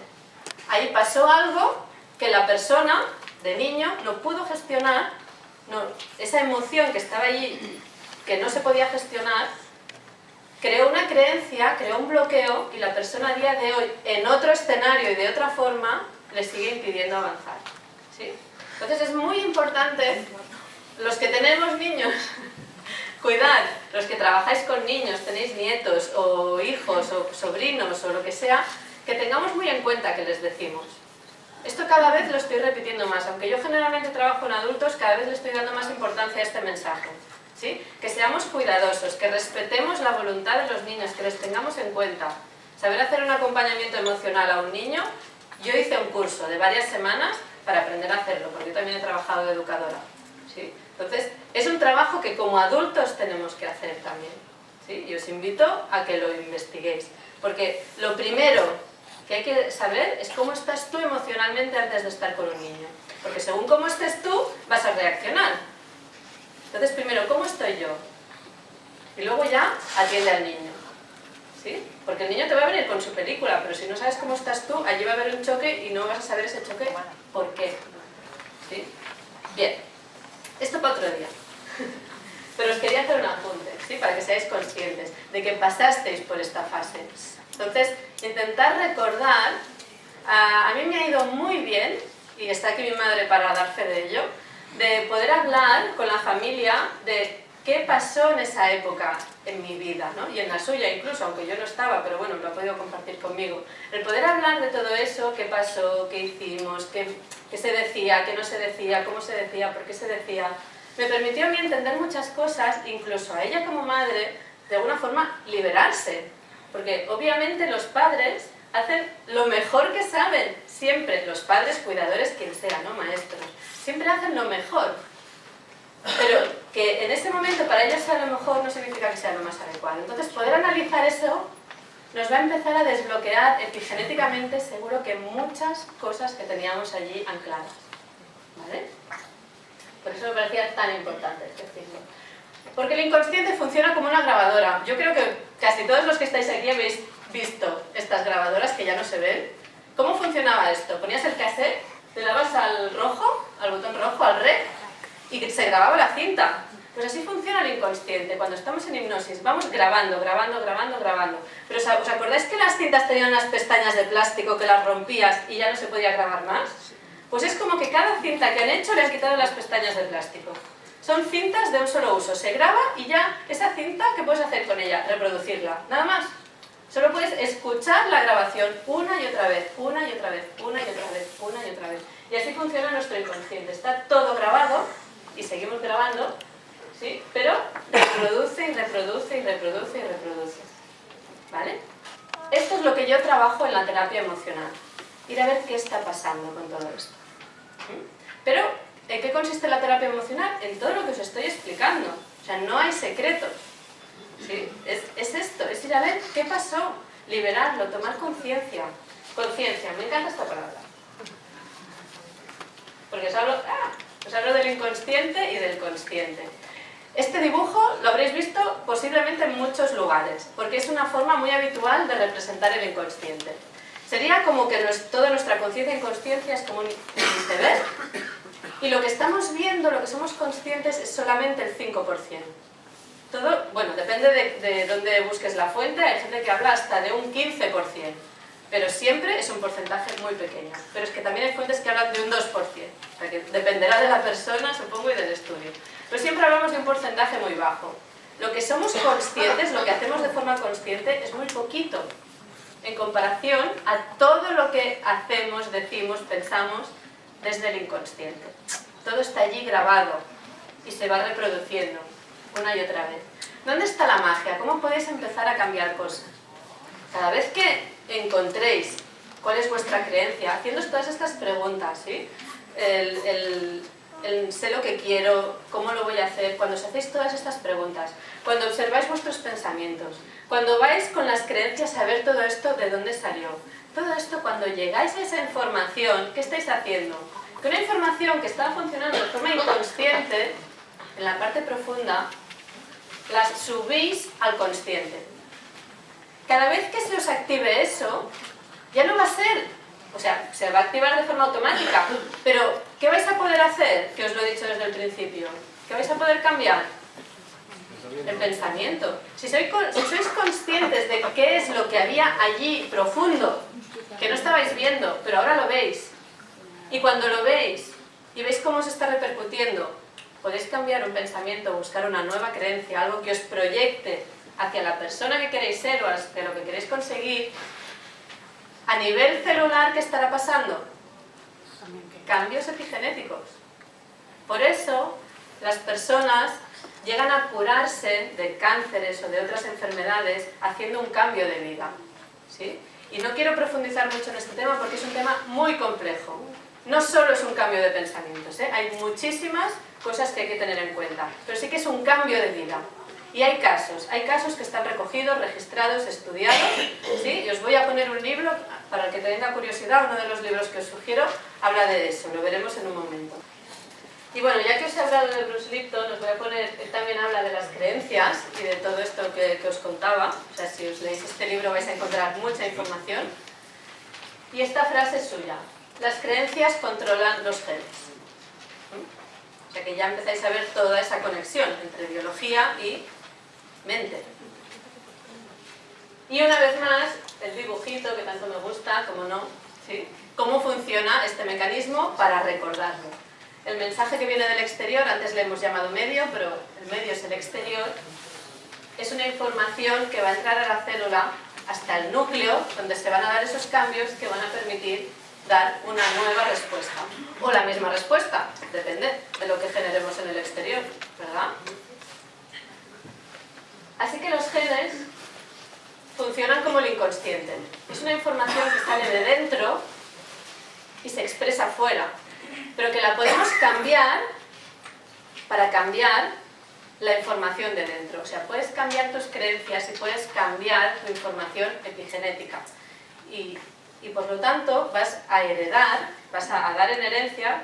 Ahí pasó algo que la persona, de niño, no pudo gestionar, esa emoción que estaba allí, que no se podía gestionar, creó una creencia, creó un bloqueo, y la persona a día de hoy, en otro escenario y de otra forma, le sigue impidiendo avanzar, ¿sí? Entonces es muy importante, los que tenemos niños, cuidar, los que trabajáis con niños, tenéis nietos o hijos o sobrinos o lo que sea, que tengamos muy en cuenta que les decimos. Esto cada vez lo estoy repitiendo más, aunque yo generalmente trabajo en adultos, cada vez le estoy dando más importancia a este mensaje, ¿sí? Que seamos cuidadosos, que respetemos la voluntad de los niños, que les tengamos en cuenta. Saber hacer un acompañamiento emocional a un niño, yo hice un curso de varias semanas para aprender a hacerlo, porque yo también he trabajado de educadora, ¿sí? Entonces, es un trabajo que como adultos tenemos que hacer también, ¿sí? Y os invito a que lo investiguéis. Porque lo primero que hay que saber es cómo estás tú emocionalmente antes de estar con un niño. Porque según cómo estés tú, vas a reaccionar. Entonces, primero, ¿cómo estoy yo? Y luego ya atiende al niño. ¿Sí? Porque el niño te va a venir con su película, pero si no sabes cómo estás tú, allí va a haber un choque y no vas a saber ese choque por qué. ¿Sí? Bien, esto para otro día. Pero os quería hacer un apunte, ¿sí? Para que seáis conscientes de que pasasteis por esta fase. Entonces, intentar recordar, a mí me ha ido muy bien, y está aquí mi madre para dar fe de ello, de poder hablar con la familia de qué pasó en esa época en mi vida, ¿no? Y en la suya incluso, aunque yo no estaba, pero bueno, lo ha podido compartir conmigo. El poder hablar de todo eso, qué pasó, qué hicimos, qué se decía, qué no se decía, cómo se decía, por qué se decía, me permitió a mí entender muchas cosas, incluso a ella como madre, de alguna forma liberarse. Porque obviamente los padres hacen lo mejor que saben, siempre, los padres, cuidadores, quien sea, ¿no? Maestros, siempre hacen lo mejor. Pero que en ese momento para ellos sea lo mejor no significa que sea lo más adecuado. Entonces poder analizar eso nos va a empezar a desbloquear epigenéticamente seguro que muchas cosas que teníamos allí ancladas. ¿Vale? Por eso me parecía tan importante decirlo. Porque el inconsciente funciona como una grabadora. Yo creo que casi todos los que estáis aquí habéis visto estas grabadoras que ya no se ven. ¿Cómo funcionaba esto? Ponías el cassette, le dabas al rojo, al botón rojo, al rec, y se grababa la cinta. Pues así funciona el inconsciente. Cuando estamos en hipnosis vamos grabando, grabando, grabando, grabando. Pero ¿os acordáis que las cintas tenían unas pestañas de plástico que las rompías y ya no se podía grabar más? Pues es como que cada cinta que han hecho le han quitado las pestañas de plástico. Son cintas de un solo uso. Se graba y ya esa cinta, ¿qué puedes hacer con ella? Reproducirla. Nada más. Solo puedes escuchar la grabación una y otra vez, una y otra vez, una y otra vez, una y otra vez. Y así funciona nuestro inconsciente. Está todo grabado y seguimos grabando, ¿sí? Pero reproduce y reproduce y reproduce y reproduce. ¿Vale? Esto es lo que yo trabajo en la terapia emocional. Ir a ver qué está pasando con todo esto. Pero, ¿en qué consiste la terapia emocional? En todo lo que os estoy explicando. O sea, no hay secretos. ¿Sí? Es esto, es ir a ver qué pasó, liberarlo, tomar conciencia. Conciencia, me encanta esta palabra. Porque os hablo del inconsciente y del consciente. Este dibujo lo habréis visto posiblemente en muchos lugares, porque es una forma muy habitual de representar el inconsciente. Sería como que toda nuestra conciencia e inconsciencia es como un iceberg, y lo que estamos viendo, lo que somos conscientes, es solamente el 5%. Todo, bueno, depende de dónde busques la fuente, hay gente que habla hasta de un 15%, pero siempre es un porcentaje muy pequeño. Pero es que también hay fuentes que hablan de un 2%, o sea que dependerá de la persona, supongo, y del estudio. Pero siempre hablamos de un porcentaje muy bajo. Lo que somos conscientes, lo que hacemos de forma consciente, es muy poquito en comparación a todo lo que hacemos, decimos, pensamos desde el inconsciente. Todo está allí grabado y se va reproduciendo una y otra vez. ¿Dónde está la magia? ¿Cómo podéis empezar a cambiar cosas? Cada vez que encontréis cuál es vuestra creencia, haciendo todas estas preguntas, ¿sí? Sé lo que quiero, cómo lo voy a hacer, cuando os hacéis todas estas preguntas, cuando observáis vuestros pensamientos, cuando vais con las creencias a ver todo esto, de dónde salió. Todo esto, cuando llegáis a esa información, ¿qué estáis haciendo? Que una información que está funcionando de forma inconsciente, en la parte profunda, las subís al consciente. Cada vez que se os active eso, ya no va a ser, o sea, se va a activar de forma automática, pero ¿qué vais a poder hacer? Que os lo he dicho desde el principio. ¿Qué vais a poder cambiar? El pensamiento. Si sois conscientes de qué es lo que había allí profundo, que no estabais viendo, pero ahora lo veis, y cuando lo veis y veis cómo se está repercutiendo, podéis cambiar un pensamiento, buscar una nueva creencia, algo que os proyecte hacia la persona que queréis ser o hacia lo que queréis conseguir. A nivel celular, ¿qué estará pasando? Cambios epigenéticos. Por eso, las personas llegan a curarse de cánceres o de otras enfermedades haciendo un cambio de vida. ¿Sí? Y no quiero profundizar mucho en este tema porque es un tema muy complejo. No solo es un cambio de pensamientos, ¿eh? Hay muchísimas cosas que hay que tener en cuenta, pero sí que es un cambio de vida. Y hay casos que están recogidos, registrados, estudiados, ¿sí? Y os voy a poner un libro, para el que tenga curiosidad, uno de los libros que os sugiero habla de eso, lo veremos en un momento. Y bueno, ya que os he hablado de Bruce Lipton, os voy a poner, él también habla de las creencias y de todo esto que os contaba, o sea, si os leéis este libro vais a encontrar mucha información. Y esta frase es suya: las creencias controlan los genes. O sea que ya empezáis a ver toda esa conexión entre biología y mente. Y una vez más, el dibujito que tanto me gusta, como no, ¿sí? Cómo funciona este mecanismo para recordarlo. El mensaje que viene del exterior, antes le hemos llamado medio, pero el medio es el exterior, es una información que va a entrar a la célula hasta el núcleo, donde se van a dar esos cambios que van a permitir dar una nueva respuesta. O la misma respuesta, depende de lo que generemos en el exterior, ¿verdad? Así que los genes funcionan como el inconsciente. Es una información que sale de dentro y se expresa fuera, pero que la podemos cambiar para cambiar la información de dentro. O sea, puedes cambiar tus creencias y puedes cambiar tu información epigenética. Y por lo tanto vas a heredar, vas a dar en herencia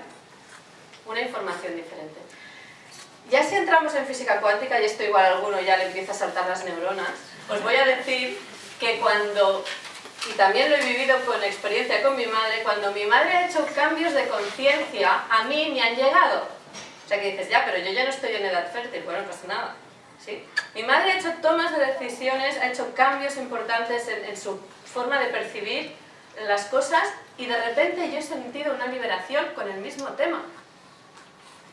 una información diferente. Ya si entramos en física cuántica, y esto igual a alguno ya le empieza a saltar las neuronas, os voy a decir que cuando, y también lo he vivido con experiencia con mi madre, cuando mi madre ha hecho cambios de conciencia, a mí me han llegado. O sea que dices, ya, pero yo ya no estoy en edad fértil, bueno, no pasa nada. ¿Sí? Mi madre ha hecho tomas de decisiones, ha hecho cambios importantes en su forma de percibir las cosas y de repente yo he sentido una liberación con el mismo tema.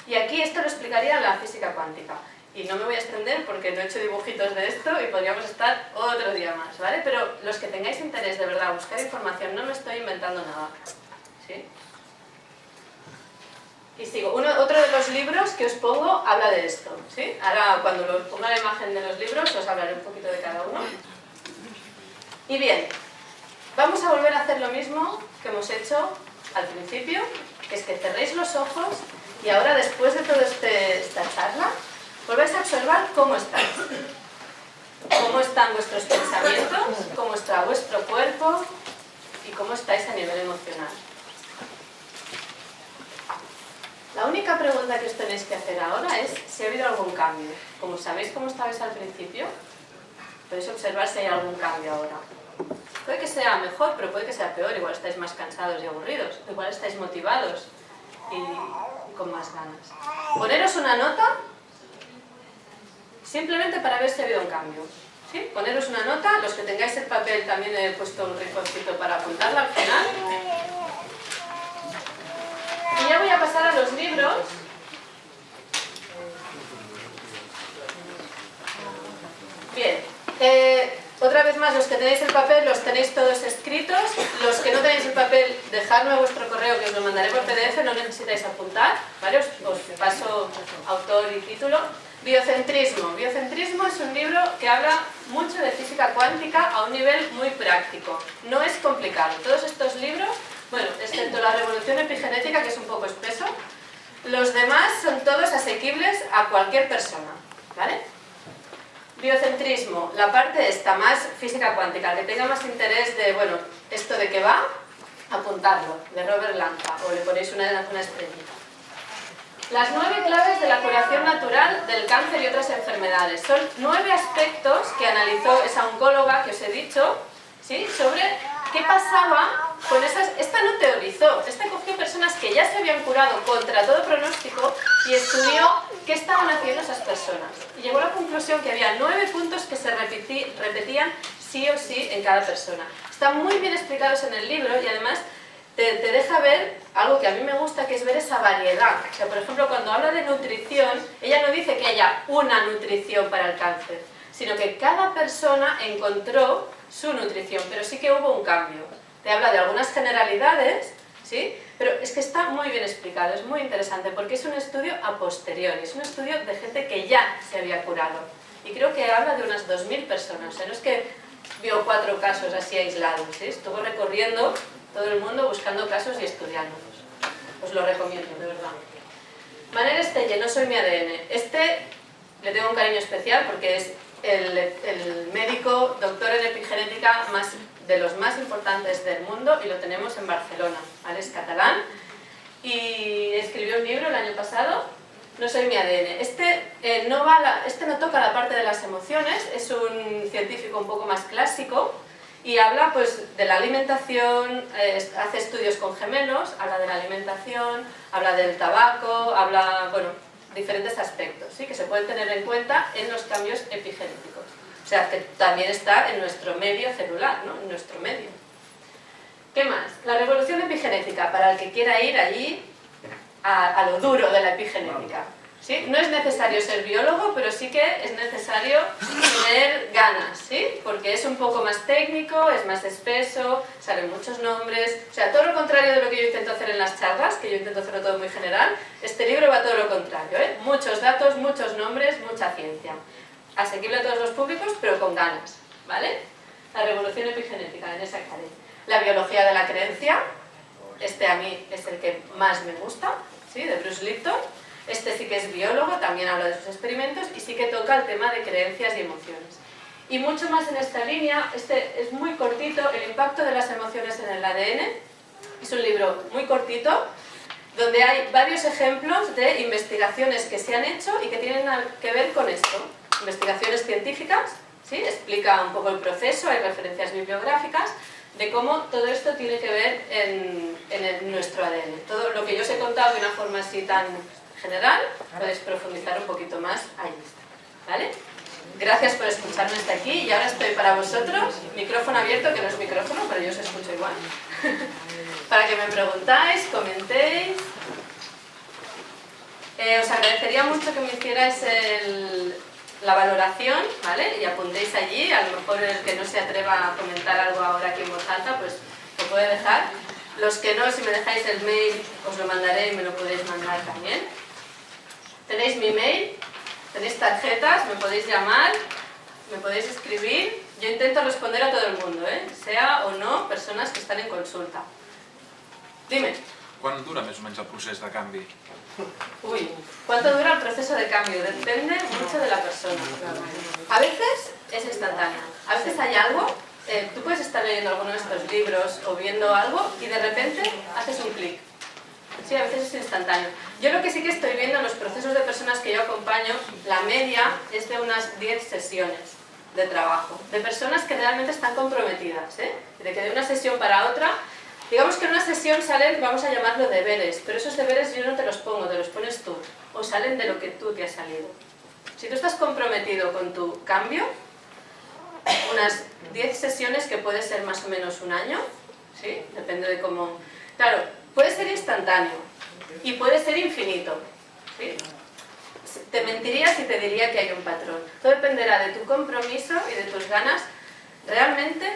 Y aquí esto lo explicaría la física cuántica. Y no me voy a extender porque no he hecho dibujitos de esto y podríamos estar otro día más, ¿vale? Pero los que tengáis interés de verdad, buscar información, no me estoy inventando nada. ¿Sí? Y sigo. Otro de los libros que os pongo habla de esto, ¿sí? Ahora cuando os ponga la imagen de los libros os hablaré un poquito de cada uno. Y bien, vamos a volver a hacer lo mismo que hemos hecho al principio, que es que cerréis los ojos y ahora después de toda esta charla volváis a observar cómo estáis. Cómo están vuestros pensamientos, cómo está vuestro cuerpo y cómo estáis a nivel emocional. La única pregunta que os tenéis que hacer ahora es si ha habido algún cambio. Como sabéis cómo estabais al principio, podéis observar si hay algún cambio ahora. Puede que sea mejor, pero puede que sea peor. Igual estáis más cansados y aburridos. Igual estáis motivados y con más ganas. Poneros una nota simplemente para ver si ha habido un cambio. ¿Sí? Poneros una nota. Los que tengáis el papel también he puesto un rinconcito para apuntarla al final. Y ya voy a pasar a los libros. Bien, otra vez más, los que tenéis el papel los tenéis todos escritos. Los que no tenéis el papel, dejadme vuestro correo que os lo mandaré por PDF, no necesitáis apuntar, ¿vale? Os paso autor y título. Biocentrismo. Biocentrismo es un libro que habla mucho de física cuántica a un nivel muy práctico. No es complicado. Todos estos libros, bueno, excepto la revolución epigenética, que es un poco espeso, los demás son todos asequibles a cualquier persona, ¿vale? Biocentrismo, la parte esta, más física cuántica, el que tenga más interés de, bueno, esto de qué va, apuntarlo, de Robert Lanza, o le ponéis una estrellita. Las 9 claves de la curación natural del cáncer y otras enfermedades. Son 9 aspectos que analizó esa oncóloga que os he dicho, ¿sí? Sobre qué pasaba con esas... Esta no teorizó, esta cogió personas que ya se habían curado contra todo pronóstico y estudió qué estaban haciendo esas personas. Y llegó a la conclusión que había 9 puntos que se repetían sí o sí en cada persona. Están muy bien explicados en el libro y además te deja ver algo que a mí me gusta, que es ver esa variedad. O sea, por ejemplo, cuando habla de nutrición, ella no dice que haya una nutrición para el cáncer, sino que cada persona encontró su nutrición, pero sí que hubo un cambio. Te habla de algunas generalidades, ¿sí? Pero es que está muy bien explicado, es muy interesante, porque es un estudio a posteriori, es un estudio de gente que ya se había curado. Y creo que habla de unas 2000 personas, o sea, no es que vio 4 casos así aislados, ¿sí? Estuvo recorriendo todo el mundo buscando casos y estudiándolos. Os lo recomiendo, de verdad. Manner Stelle, no soy mi ADN. Este le tengo un cariño especial porque es el médico doctor en epigenética de los más importantes del mundo y lo tenemos en Barcelona, ¿vale? Es catalán y escribió un libro el año pasado, No soy mi ADN. Este no toca la parte de las emociones, es un científico un poco más clásico y habla pues de la alimentación, hace estudios con gemelos, habla de la alimentación, habla del tabaco, habla, bueno, diferentes aspectos, ¿sí? Que se pueden tener en cuenta en los cambios epigenéticos. O sea, que también está en nuestro medio celular, ¿no? En nuestro medio. ¿Qué más? La revolución epigenética, para el que quiera ir allí a lo duro de la epigenética. ¿Sí? No es necesario ser biólogo, pero sí que es necesario tener ganas, ¿sí? Porque es un poco más técnico, es más espeso, salen muchos nombres, o sea, todo lo contrario de lo que yo intento hacer en las charlas, que yo intento hacerlo todo muy general, este libro va todo lo contrario, ¿eh? Muchos datos, muchos nombres, mucha ciencia. Asequible a todos los públicos, pero con ganas, ¿vale? La revolución epigenética, en esa cadena. La biología de la creencia, este a mí es el que más me gusta, ¿sí? De Bruce Lipton. Este sí que es biólogo, también habla de sus experimentos y sí que toca el tema de creencias y emociones. Y mucho más en esta línea, este es muy cortito, El impacto de las emociones en el ADN. Es un libro muy cortito, donde hay varios ejemplos de investigaciones que se han hecho y que tienen que ver con esto. Investigaciones científicas, ¿sí? Explica un poco el proceso, hay referencias bibliográficas de cómo todo esto tiene que ver en nuestro ADN. Todo lo que yo os he contado de una forma así tan general, podéis profundizar un poquito más ahí, ¿vale? Gracias por escucharme hasta aquí y ahora estoy para vosotros, micrófono abierto, que no es micrófono, pero yo os escucho igual, para que me preguntáis, comentéis. Os agradecería mucho que me hicierais la valoración, ¿vale? Y apuntéis allí, a lo mejor el que no se atreva a comentar algo ahora aquí en voz alta, pues lo puede dejar. Los que no, si me dejáis el mail, os lo mandaré y me lo podéis mandar también. Tenéis mi mail, tenéis tarjetas, me podéis llamar, me podéis escribir. Yo intento responder a todo el mundo, sea o no personas que están en consulta. Dime. Quan dura més o menys el procés de canvi? Uy, ¿cuánto dura el proceso de cambio? Depende mucho de la persona. A veces es instantáneo, a veces hay algo, tú puedes estar leyendo alguno de estos libros o viendo algo y de repente haces un clic. Sí, a veces es instantáneo. Yo lo que sí que estoy viendo en los procesos de personas que yo acompaño, la media es de unas 10 sesiones de trabajo, de personas que realmente están comprometidas, de que de una sesión para otra, digamos que en una sesión salen, vamos a llamarlo deberes, pero esos deberes yo no te los pongo, te los pones tú, o salen de lo que tú te has salido. Si tú estás comprometido con tu cambio, unas 10 sesiones que puede ser más o menos un año, ¿sí? Depende de cómo... Claro, puede ser instantáneo y puede ser infinito, ¿sí? Te mentiría si te diría que hay un patrón. Todo dependerá de tu compromiso y de tus ganas, realmente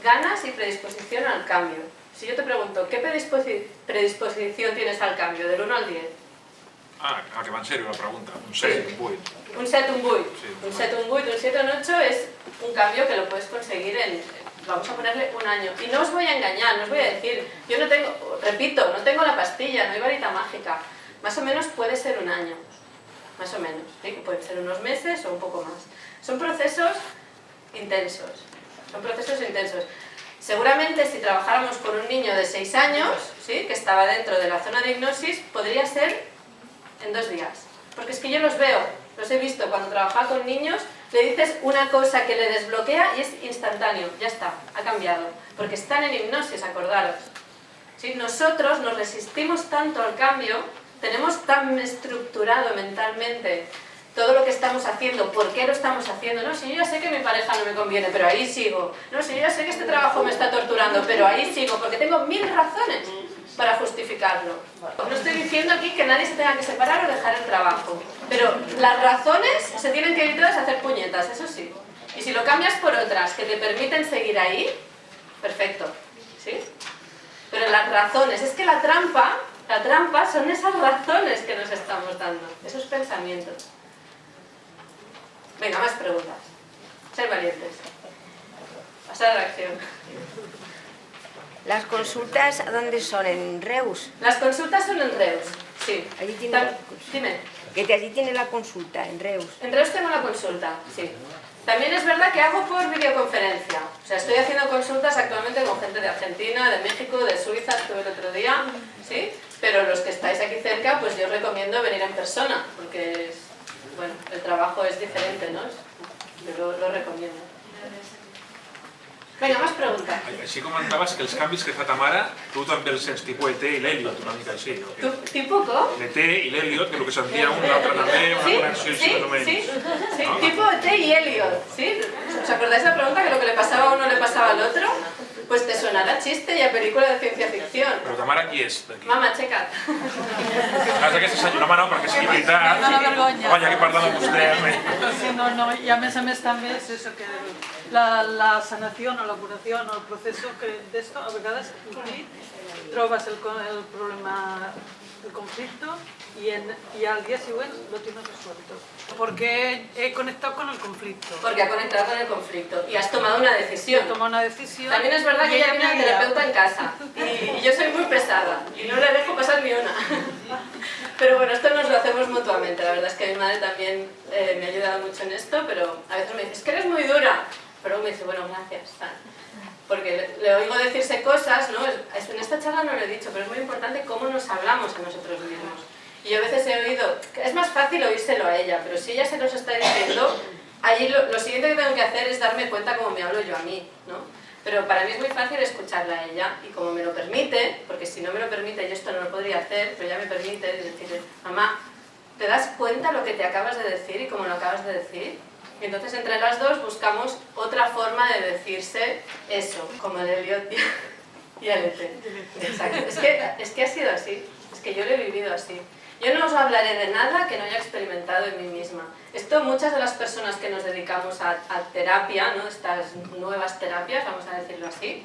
ganas y predisposición al cambio. Si yo te pregunto, ¿qué predisposición tienes al cambio, del 1 al 10? Que va en serio la pregunta. Un 7, un 8. Un 7, un 8. Sí, un 7, un 8, un 7, un 8 es un cambio que lo puedes conseguir en, vamos a ponerle un año. Y no os voy a engañar, no os voy a decir, yo no tengo, repito, no tengo la pastilla, no hay varita mágica. Más o menos puede ser un año, más o menos, ¿sí? Que pueden ser unos meses o un poco más. Son procesos intensos, Seguramente si trabajáramos con un niño de 6 años, ¿sí? Que estaba dentro de la zona de hipnosis, podría ser en 2 días. Porque es que yo los veo, los he visto cuando trabajaba con niños, le dices una cosa que le desbloquea y es instantáneo, ya está, ha cambiado. Porque están en hipnosis, acordaros. ¿Sí? Nosotros nos resistimos tanto al cambio, tenemos tan estructurado mentalmente todo lo que estamos haciendo, por qué lo estamos haciendo. No, si yo ya sé que mi pareja no me conviene, pero ahí sigo. No, si yo ya sé que este trabajo me está torturando, pero ahí sigo, porque tengo 1000 razones para justificarlo. No estoy diciendo aquí que nadie se tenga que separar o dejar el trabajo, pero las razones se tienen que ir todas a hacer puñetas, eso sí. Y si lo cambias por otras que te permiten seguir ahí, perfecto, ¿sí? Pero las razones, es que la trampa son esas razones que nos estamos dando, esos pensamientos. Venga, más preguntas. Ser valientes. Pasar a la acción. ¿Las consultas dónde son? ¿En Reus? Las consultas son en Reus, sí. Allí tiene... Dime. Que allí tiene la consulta, en Reus. En Reus tengo la consulta, sí. También es verdad que hago por videoconferencia. O sea, estoy haciendo consultas actualmente con gente de Argentina, de México, de Suiza, estuve el otro día, ¿sí? Pero los que estáis aquí cerca, pues yo os recomiendo venir en persona, porque bueno, el trabajo es diferente, ¿no? Yo lo recomiendo. Vinga, més preguntes. Així comentaves que els canvis que fa ta mare, tu també els sents tipus ET i l'Eliot, una mica així, no? Tipo com? L'ET i l'Eliot, que el que sentia un, l'altre també, una connexió així més o menys. Sí, tipo ET y Elliot, ¿sí? ¿Os acordáis de la pregunta que lo que le pasaba a uno le pasaba al otro? Pues te sonará chiste y a película de ciencia ficción. Però ta mare qui és, d'aquí? Mama, checa. Aquesta senyora, home, no, perquè sigui veritat. Una vergonya. Home, ja que parla amb vostè... Sí, no, y a més també és eso que la sanación o la curación o el proceso que de esto a vegades trobas el problema, el conflicto y al día siguiente lo tienes resuelto. Porque he conectado con el conflicto. Porque ha conectado con el conflicto y has tomado una decisión. He tomado una decisión. También es verdad que ella tiene al terapeuta en casa y yo soy muy pesada y no le dejo pasar ni una. Pero bueno, esto nos lo hacemos mutuamente. La verdad es que mi madre también me ha ayudado mucho en esto, pero a veces me dice, es que eres muy dura. Pero me dice, bueno, gracias. Porque le oigo decirse cosas, ¿no? En esta charla no lo he dicho, pero es muy importante cómo nos hablamos a nosotros mismos. Y yo a veces he oído, es más fácil oírselo a ella, pero si ella se los está diciendo, allí lo siguiente que tengo que hacer es darme cuenta cómo me hablo yo a mí, ¿no? Pero para mí es muy fácil escucharla a ella, y como me lo permite, porque si no me lo permite yo esto no lo podría hacer, pero ella me permite decirle, mamá, ¿te das cuenta lo que te acabas de decir y cómo lo acabas de decir? Y entonces entre las dos buscamos otra forma de decirse eso, como el Elliot y el ET. Exacto. Es que ha sido así, es que yo lo he vivido así. Yo no os hablaré de nada que no haya experimentado en mí misma. Esto muchas de las personas que nos dedicamos a terapia, ¿no? Estas nuevas terapias, vamos a decirlo así,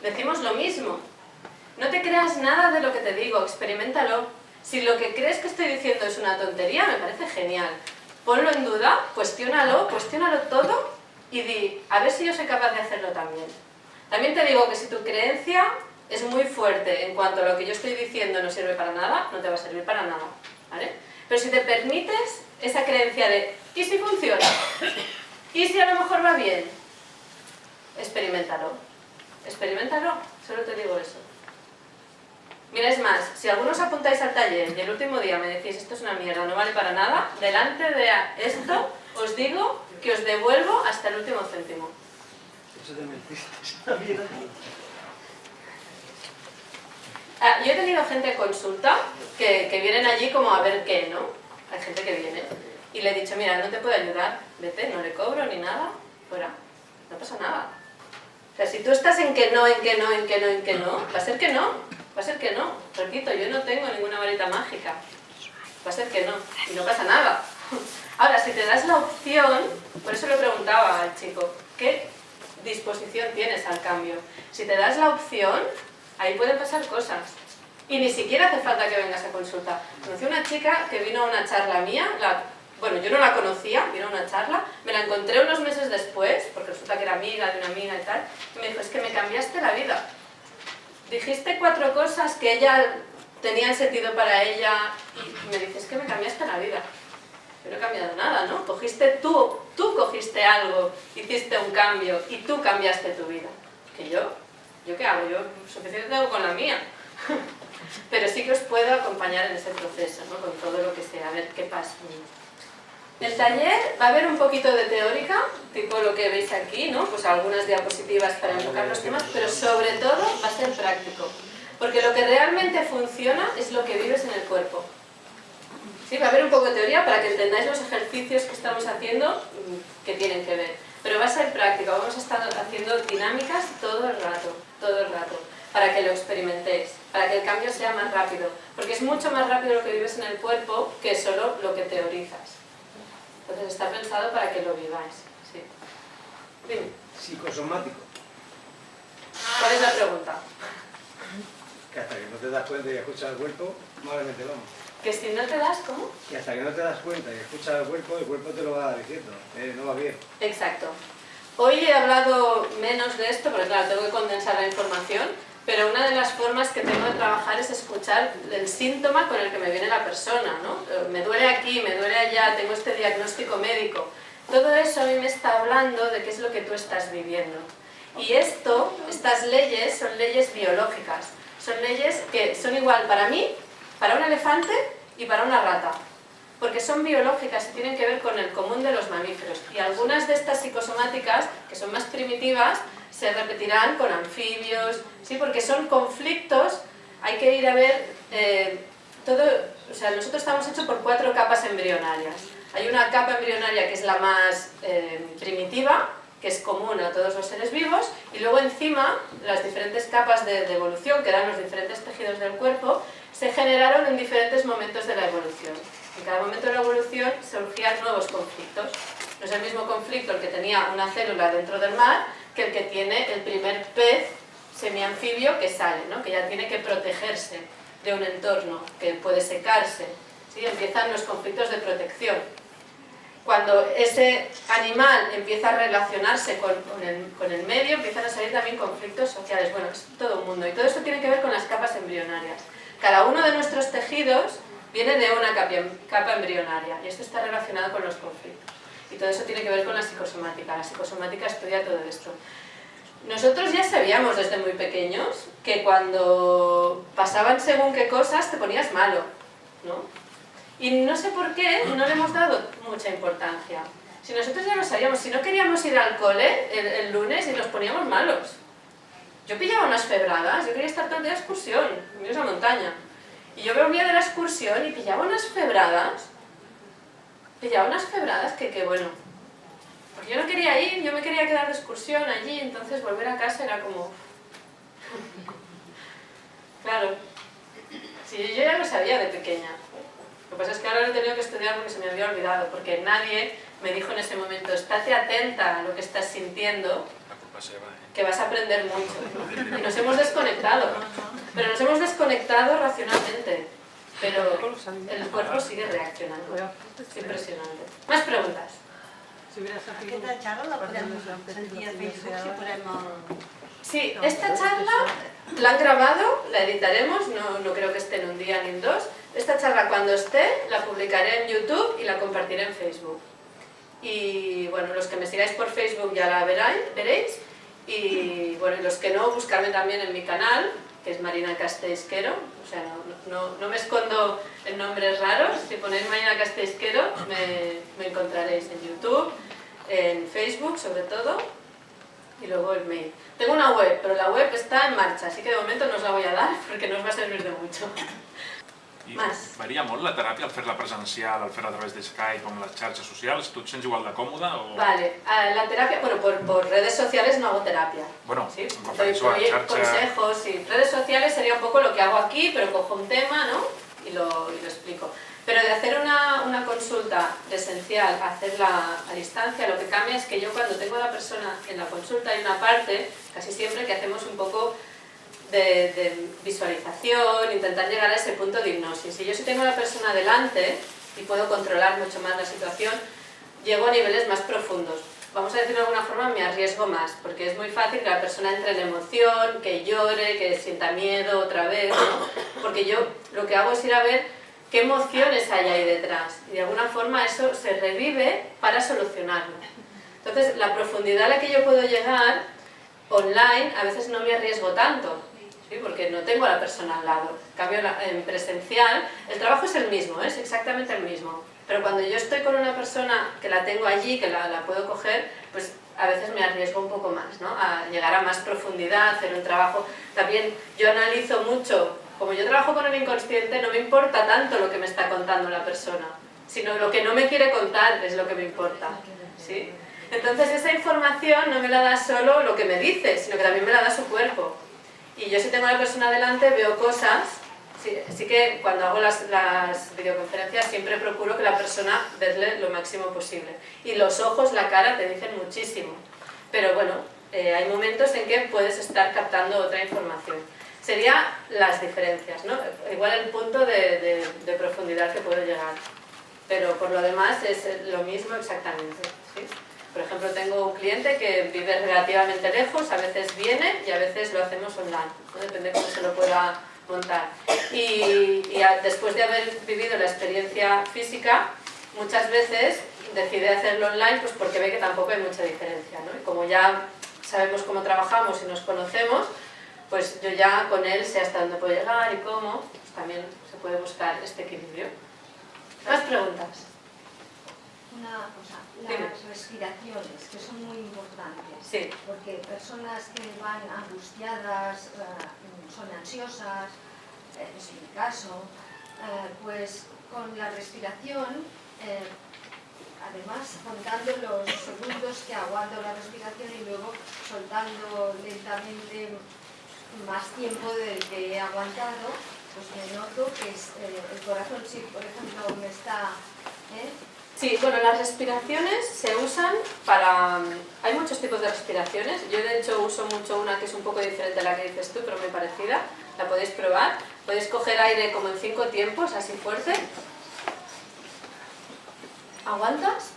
decimos lo mismo. No te creas nada de lo que te digo, experiméntalo. Si lo que crees que estoy diciendo es una tontería, me parece genial. Ponlo en duda, cuestiónalo todo y di, a ver si yo soy capaz de hacerlo también. También te digo que si tu creencia es muy fuerte en cuanto a lo que yo estoy diciendo no sirve para nada, no te va a servir para nada, ¿vale? Pero si te permites esa creencia de, ¿y si funciona? ¿Y si a lo mejor va bien? Experiméntalo, solo te digo eso. Mira, es más, si algunos apuntáis al taller y el último día me decís esto es una mierda, no vale para nada, delante de esto os digo que os devuelvo hasta el último céntimo. Eso te mentiste. Yo he tenido gente en consulta que vienen allí como a ver qué, ¿no? Hay gente que viene y le he dicho, mira, no te puedo ayudar, vete, no le cobro ni nada, fuera, no pasa nada. O sea, si tú estás en que no, va a ser que no. Va a ser que no, repito, yo no tengo ninguna varita mágica. Va a ser que no, y no pasa nada. Ahora, si te das la opción, por eso le preguntaba al chico, ¿qué disposición tienes al cambio? Si te das la opción, ahí pueden pasar cosas. Y ni siquiera hace falta que vengas a consulta. Conocí una chica que vino a una charla mía, bueno, yo no la conocía, vino a una charla, me la encontré unos meses después, porque resulta que era amiga de una amiga y tal, y me dijo, es que me cambiaste la vida. Dijiste 4 cosas que ella tenían sentido para ella y me dices que me cambiaste la vida. Yo no he cambiado nada, ¿no? Tú cogiste algo, hiciste un cambio y tú cambiaste tu vida. ¿Que yo? ¿Yo qué hago? Yo suficiente tengo con la mía. Pero sí que os puedo acompañar en ese proceso, ¿no? Con todo lo que sea, a ver qué pasa. El taller va a haber un poquito de teórica, tipo lo que veis aquí, ¿no? Pues algunas diapositivas para enfocar los temas, pero sobre todo va a ser práctico. Porque lo que realmente funciona es lo que vives en el cuerpo. ¿Sí? Va a haber un poco de teoría para que entendáis los ejercicios que estamos haciendo que tienen que ver. Pero va a ser práctico, vamos a estar haciendo dinámicas todo el rato, para que lo experimentéis, para que el cambio sea más rápido. Porque es mucho más rápido lo que vives en el cuerpo que solo lo que teorizas. Entonces está pensado para que lo viváis. Sí. Dime. Psicosomático. ¿Cuál es la pregunta? Que hasta que no te das cuenta y escuchas el cuerpo, malamente vamos. Que si no te das, ¿cómo? Que hasta que no te das cuenta y escuchas el cuerpo te lo va diciendo, no va bien. Exacto. Hoy he hablado menos de esto, porque claro, tengo que condensar la información, pero una de las formas que tengo de trabajar es escuchar el síntoma con el que me viene la persona, ¿no? Me duele aquí, me duele allá, tengo este diagnóstico médico. Todo eso a mí me está hablando de qué es lo que tú estás viviendo. Y estas leyes son leyes biológicas, son leyes que son igual para mí, para un elefante y para una rata, porque son biológicas y tienen que ver con el común de los mamíferos. Y algunas de estas psicosomáticas, que son más primitivas, se repetirán con anfibios, ¿sí? Porque son conflictos, hay que ir a ver todo, o sea, nosotros estamos hechos por 4 capas embrionarias. Hay una capa embrionaria que es la más primitiva, que es común a todos los seres vivos, y luego encima las diferentes capas de evolución, que eran los diferentes tejidos del cuerpo, se generaron en diferentes momentos de la evolución. En cada momento de la evolución surgían nuevos conflictos. No es el mismo conflicto el que tenía una célula dentro del mar que el que tiene el primer pez semianfibio que sale, ¿no? Que ya tiene que protegerse de un entorno, que puede secarse, ¿sí? Empiezan los conflictos de protección. Cuando ese animal empieza a relacionarse con el medio, empiezan a salir también conflictos sociales. Bueno, es todo un mundo. Y todo esto tiene que ver con las capas embrionarias. Cada uno de nuestros tejidos viene de una capa embrionaria, y esto está relacionado con los conflictos. Y todo eso tiene que ver con la psicosomática. La psicosomática estudia todo esto. Nosotros ya sabíamos desde muy pequeños que cuando pasaban según qué cosas te ponías malo, ¿no? Y no sé por qué no le hemos dado mucha importancia. Si nosotros ya lo sabíamos, si no queríamos ir al cole el lunes y nos poníamos malos. Yo pillaba unas febradas, yo quería estar todo el día de excursión, en esa montaña. Y yo volvía de la excursión y pillaba unas febradas que bueno, porque yo no quería ir, yo me quería quedar de excursión allí, entonces volver a casa era como... Claro, sí, yo ya lo sabía de pequeña. Lo que pasa es que ahora lo he tenido que estudiar porque se me había olvidado, porque nadie me dijo en ese momento, estate atenta a lo que estás sintiendo, que vas a aprender mucho, ¿no? Y nos hemos desconectado, pero nos hemos desconectado racionalmente, pero el cuerpo sigue reaccionando. Es impresionante. Más preguntas. Aquesta xarra la podem sentir a Facebook si posem el... Sí, esta charla la han grabado, la editaremos, no creo que esté en un día ni en 2. Esta charla cuando esté la publicaré en YouTube y la compartiré en Facebook. Y bueno, los que me sigáis por Facebook ya la veréis. Y bueno, y los que no, buscarme también en mi canal, que es Marina Castellsquero. O sea, no me escondo en nombres raros. Si ponéis Marina Castellsquero me encontraréis en YouTube, en Facebook sobre todo, y luego el mail. Tengo una web, pero la web está en marxa, así que de momento no os la voy a dar porque no os va a servir de mucho. I Más. varia molt la teràpia al fer-la presencial, al fer-la a través de Skype o amb les xarxes socials? Tu et sents igual de còmode o...? Vale, la terapia, bueno, por redes sociales no hago terapia. Bueno, ¿sí? em Doy refereixo a xarxa... consejos, y redes sociales sería un poco lo que hago aquí, pero cojo un tema, ¿no? Y lo explico. Pero de hacer una consulta presencial a hacerla a distancia, lo que cambia es que yo cuando tengo a la persona en la consulta hay una parte, casi siempre, que hacemos un poco de visualización, intentar llegar a ese punto de hipnosis. Y yo si tengo a la persona delante y puedo controlar mucho más la situación, llego a niveles más profundos. Vamos a decirlo de alguna forma, me arriesgo más, porque es muy fácil que la persona entre en emoción, que llore, que sienta miedo otra vez, ¿no? Porque yo lo que hago es ir a ver qué emociones hay ahí detrás, y de alguna forma eso se revive para solucionarlo. Entonces, la profundidad a la que yo puedo llegar online, a veces no me arriesgo tanto, ¿sí? Porque no tengo a la persona al lado. En cambio, en presencial, el trabajo es el mismo, es exactamente el mismo. Pero cuando yo estoy con una persona que la tengo allí, que la puedo coger, pues a veces me arriesgo un poco más, ¿no? A llegar a más profundidad, hacer un trabajo. También yo analizo mucho, como yo trabajo con el inconsciente, no me importa tanto lo que me está contando la persona, sino lo que no me quiere contar es lo que me importa, ¿sí? Entonces esa información no me la da solo lo que me dice, sino que también me la da su cuerpo. Y yo si tengo a la persona delante veo cosas, sí que cuando hago las videoconferencias siempre procuro que la persona verle lo máximo posible. Y los ojos, la cara te dicen muchísimo. Pero bueno, hay momentos en que puedes estar captando otra información. Serían las diferencias, ¿no? Igual el punto de profundidad que puedo llegar. Pero por lo demás es lo mismo exactamente, ¿sí? Por ejemplo, tengo un cliente que vive relativamente lejos, a veces viene y a veces lo hacemos online, ¿no? Depende de cómo se lo pueda montar. Después de haber vivido la experiencia física, muchas veces decide hacerlo online pues porque ve que tampoco hay mucha diferencia, ¿no? Y como ya sabemos cómo trabajamos y nos conocemos, pues yo ya con él sé hasta dónde puedo llegar y cómo, pues también se puede buscar este equilibrio. ¿Más preguntas? Una cosa, Dime. las respiraciones, que son muy importantes, Sí. porque personas que van angustiadas, son ansiosas, es mi caso, pues con la respiración, además contando los segundos que aguanto la respiración y luego soltando lentamente más tiempo del que he aguantado, pues me noto que el corazón, si por ejemplo me está... Sí, bueno, las respiraciones se usan para... Hay muchos tipos de respiraciones. Yo de hecho uso mucho una que es un poco diferente a la que dices tú, pero muy parecida. La podéis probar. Podéis coger aire como en 5 tiempos, así fuerte. Aguantas.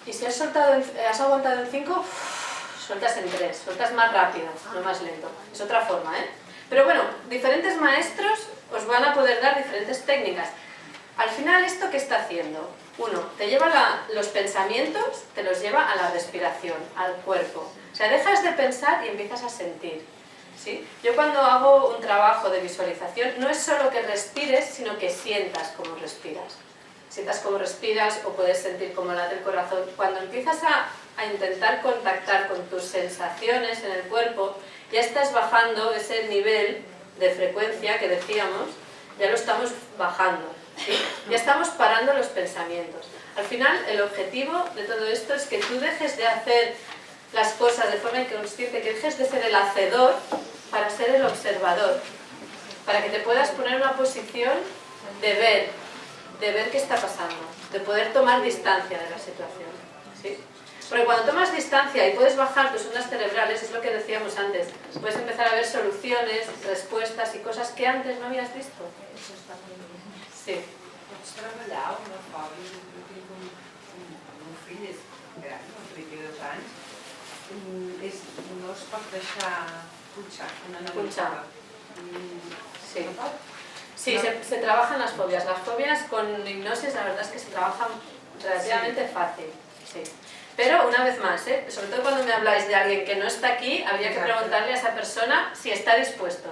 Y si has aguantado en 5, sueltas en 3. Sueltas más rápido, no más lento. Es otra forma, ¿eh? Pero bueno, diferentes maestros os van a poder dar diferentes técnicas. Al final, ¿esto qué está haciendo? Uno, te lleva los pensamientos, te los lleva a la respiración, al cuerpo. O sea, dejas de pensar y empiezas a sentir, ¿sí? Yo cuando hago un trabajo de visualización, no es solo que respires, sino que sientas cómo respiras. Sientas cómo respiras o puedes sentir cómo late el corazón. Cuando empiezas a intentar contactar con tus sensaciones en el cuerpo, ya estás bajando ese nivel de frecuencia que decíamos, ya lo estamos bajando. ¿Sí? Ya estamos parando los pensamientos. Al final, el objetivo de todo esto es que tú dejes de hacer las cosas de forma inconsciente, que dejes de ser el hacedor para ser el observador, para que te puedas poner en una posición de ver qué está pasando, de poder tomar distancia de la situación, ¿sí? Porque cuando tomas distancia y puedes bajar tus ondas cerebrales, es lo que decíamos antes, puedes empezar a ver soluciones, respuestas y cosas que antes no habías visto. Eso está muy bien. Sí. Pots treballar una fòbia, jo tinc un fill, és gran, no? 22 anys, no es pot deixar punxar una Punxar. Sí. No pot? Sí, se trabajan las fobias. Las fobias con hipnosis la verdad es que se trabajan relativamente fácil. Sí. Pero una vez más, sobre todo cuando me habláis de alguien que no está aquí, habría que preguntarle a esa persona si está dispuesto.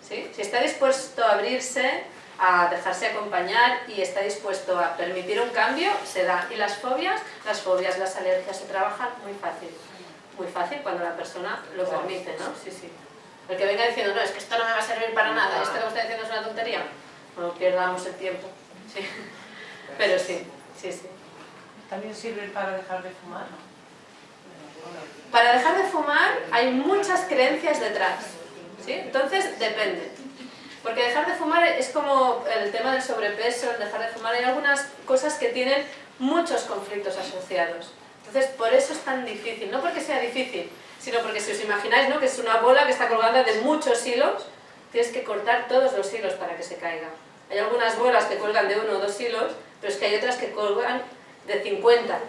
¿Sí? Si está dispuesto a abrirse, a dejarse acompañar y está dispuesto a permitir un cambio, se da. Y las fobias, las alergias se trabajan muy fácil cuando la persona lo permite, ¿no? Sí, sí. El que venga diciendo, no, es que esto no me va a servir para nada, esto que me está diciendo es una tontería, no pierdamos el tiempo. Sí. Pero sí, sí, sí. ¿También sirve para dejar de fumar? Para dejar de fumar hay muchas creencias detrás, ¿sí? Entonces depende. Porque dejar de fumar es como el tema del sobrepeso, el dejar de fumar, hay algunas cosas que tienen muchos conflictos asociados. Entonces por eso es tan difícil, no porque sea difícil, sino porque si os imagináis, ¿no?, que es una bola que está colgada de muchos hilos, tienes que cortar todos los hilos para que se caiga. Hay algunas bolas que cuelgan de 1 o 2 hilos, pero es que hay otras que cuelgan de 50.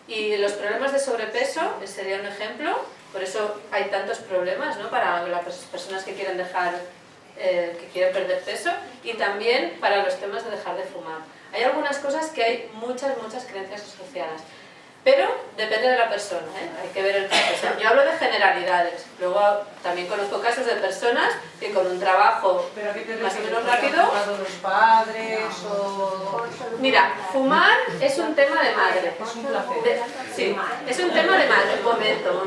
Y los problemas de sobrepeso sería un ejemplo, por eso hay tantos problemas, ¿no?, para las personas que quieren perder peso, y también para los temas de dejar de fumar. Hay algunas cosas que hay muchas creencias asociadas, pero depende de la persona, ¿eh? Hay que ver el caso. O sea, yo hablo de generalidades, luego también conozco casos de personas que con un trabajo más o menos rápido... ¿Los padres o...? Mira, fumar es un tema de madre. Es un placer. Sí, es un tema de madre. Un momento.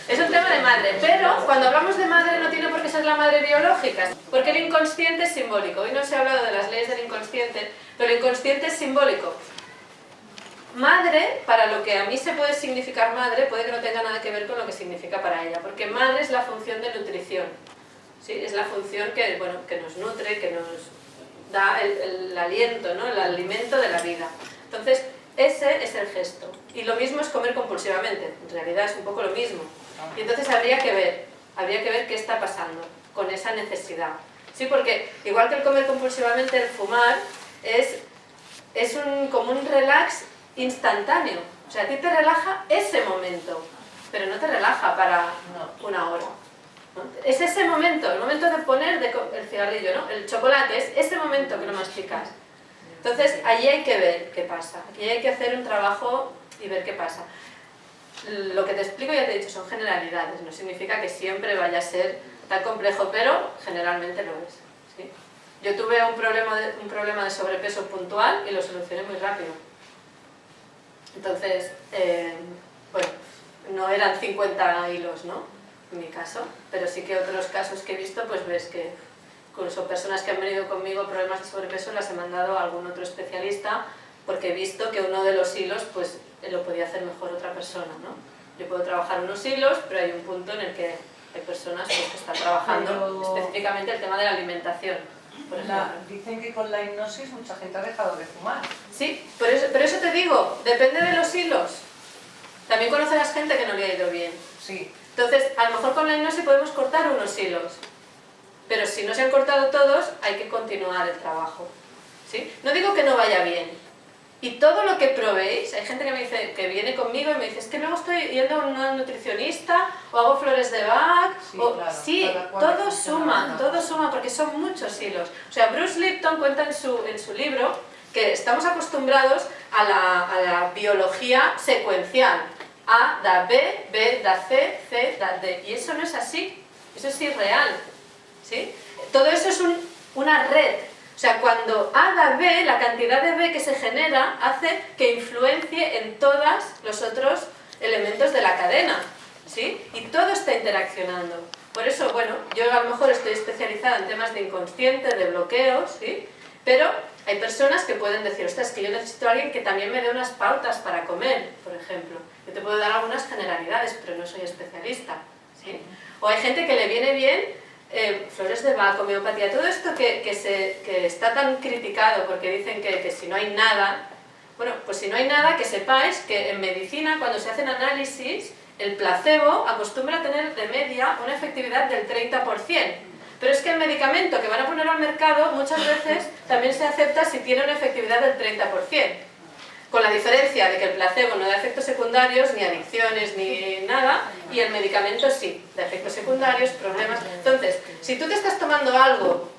Es un tema de madre, pero cuando hablamos de madre no tiene por qué ser la madre biológica, porque el inconsciente es simbólico. Hoy no se ha hablado de las leyes del inconsciente, pero el inconsciente es simbólico. Madre, para lo que a mí se puede significar madre, puede que no tenga nada que ver con lo que significa para ella, porque madre es la función de nutrición, ¿sí? Es la función que nos nutre, que nos da el aliento, ¿no?, el alimento de la vida. Entonces, ese es el gesto. Y lo mismo es comer compulsivamente, en realidad es un poco lo mismo. Y entonces habría que ver qué está pasando con esa necesidad. Sí, porque igual que el comer compulsivamente, el fumar es como un relax instantáneo. O sea, a ti te relaja ese momento, pero no te relaja para una hora, ¿no? Es ese momento, el momento de poner el cigarrillo, ¿no? El chocolate, es ese momento que lo masticas. Entonces, allí hay que ver qué pasa. Aquí hay que hacer un trabajo y ver qué pasa. Lo que te explico, ya te he dicho, son generalidades. No significa que siempre vaya a ser tan complejo, pero generalmente lo es, ¿sí? Yo tuve un problema de sobrepeso puntual y lo solucioné muy rápido. Entonces, bueno, no eran 50 hilos, ¿no? En mi caso, pero sí que otros casos que he visto, pues ves que incluso personas que han venido conmigo problemas de sobrepeso las he mandado a algún otro especialista porque he visto que uno de los hilos pues lo podía hacer mejor otra persona, ¿no? Yo puedo trabajar unos hilos, pero hay un punto en el que hay personas pues, que están trabajando específicamente el tema de la alimentación. Por ejemplo. Dicen que con la hipnosis mucha gente ha dejado de fumar. Sí, pero eso te digo, depende de los hilos. También conocerás gente que no le ha ido bien. Sí. Entonces, a lo mejor con la hipnosis podemos cortar unos hilos, pero si no se han cortado todos, hay que continuar el trabajo, ¿sí? No digo que no vaya bien. Y todo lo que probéis, hay gente que me dice, que viene conmigo y me dice, es que luego estoy yendo a una nutricionista, o hago flores de Bach, Sí, o... claro, sí, todo suma, porque son muchos hilos. O sea, Bruce Lipton cuenta en su libro que estamos acostumbrados a la biología secuencial. A da B, B da C, C da D. Y eso no es así, eso es irreal, ¿sí? Todo eso es una red. O sea, cuando A da B, la cantidad de B que se genera hace que influencie en todos los otros elementos de la cadena, ¿sí? Y todo está interaccionando. Por eso, bueno, yo a lo mejor estoy especializada en temas de inconsciente, de bloqueos, ¿sí? Pero hay personas que pueden decir, ostras, es que yo necesito a alguien que también me dé unas pautas para comer, por ejemplo. Yo te puedo dar algunas generalidades, pero no soy especialista, ¿sí? O hay gente que le viene bien flores de Bach, homeopatía, todo esto que está tan criticado porque dicen que si no hay nada, bueno, pues si no hay nada, que sepáis que en medicina cuando se hacen análisis, el placebo acostumbra a tener de media una efectividad del 30%, pero es que el medicamento que van a poner al mercado muchas veces también se acepta si tiene una efectividad del 30%. Con la diferencia de que el placebo no da efectos secundarios, ni adicciones, ni nada, y el medicamento sí, da efectos secundarios, problemas. Entonces, si tú te estás tomando algo,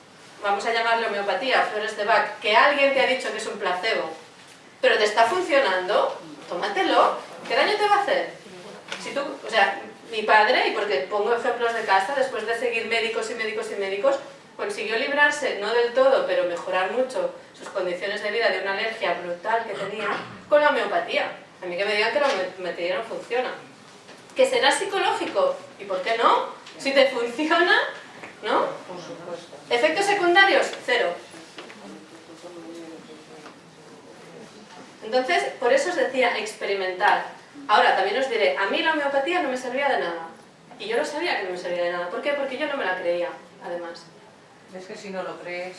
vamos a llamarle homeopatía, flores de Bach, que alguien te ha dicho que es un placebo, pero te está funcionando, tómatelo, ¿qué daño te va a hacer? Si tú, o sea, mi padre, y porque pongo ejemplos de casa, después de seguir médicos y médicos y médicos, consiguió librarse, no del todo, pero mejorar mucho sus condiciones de vida de una alergia brutal que tenía con la homeopatía. A mí que me digan que la homeopatía no funciona. ¿Que será psicológico? ¿Y por qué no? Si te funciona, ¿no? Por supuesto. ¿Efectos secundarios? Cero. Entonces, por eso os decía experimentar. Ahora, también os diré, a mí la homeopatía no me servía de nada. Y yo no sabía que no me servía de nada. ¿Por qué? Porque yo no me la creía, además. Es que si no lo crees...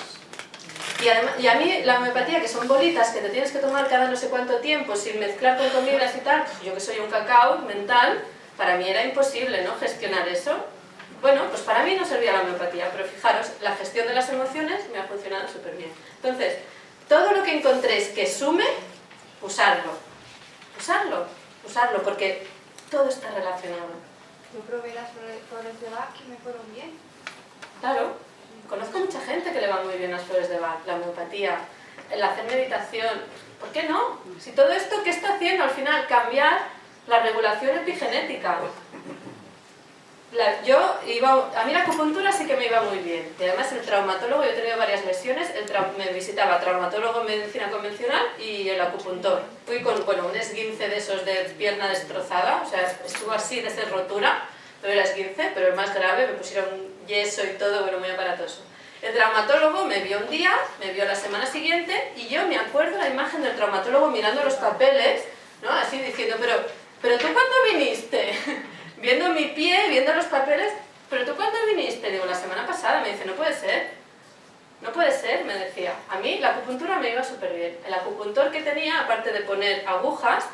Y a mí la homeopatía, que son bolitas que te tienes que tomar cada no sé cuánto tiempo sin mezclar con comidas y tal, yo que soy un cacao mental, para mí era imposible, ¿no?, gestionar eso. Bueno, pues para mí no servía la homeopatía, pero fijaros, la gestión de las emociones me ha funcionado súper bien. Entonces, todo lo que encontréis que sume, usarlo, porque todo está relacionado. Yo probé las flores de Bach y me fueron bien. Claro. Conozco mucha gente que le va muy bien las flores de Bach, la homeopatía, el hacer meditación. ¿Por qué no? Si todo esto, ¿qué está haciendo al final? Cambiar la regulación epigenética. A mí la acupuntura sí que me iba muy bien. Y además el traumatólogo, yo he tenido varias lesiones, me visitaba traumatólogo en medicina convencional y el acupuntor. Fui con un esguince de esos de pierna destrozada, o sea, estuvo así de ser rotura. No era esguince, pero el más grave, me pusieron yeso y todo, bueno, muy aparatoso. El traumatólogo me vio un día, me vio la semana siguiente, y yo me acuerdo la imagen del traumatólogo mirando los papeles, ¿no?, así diciendo, pero ¿tú cuándo viniste? Viendo mi pie, viendo los papeles, ¿pero tú cuándo viniste? Digo, la semana pasada. Me dice, no puede ser, me decía. A mí la acupuntura me iba súper bien. El acupuntor que tenía, aparte de poner agujas,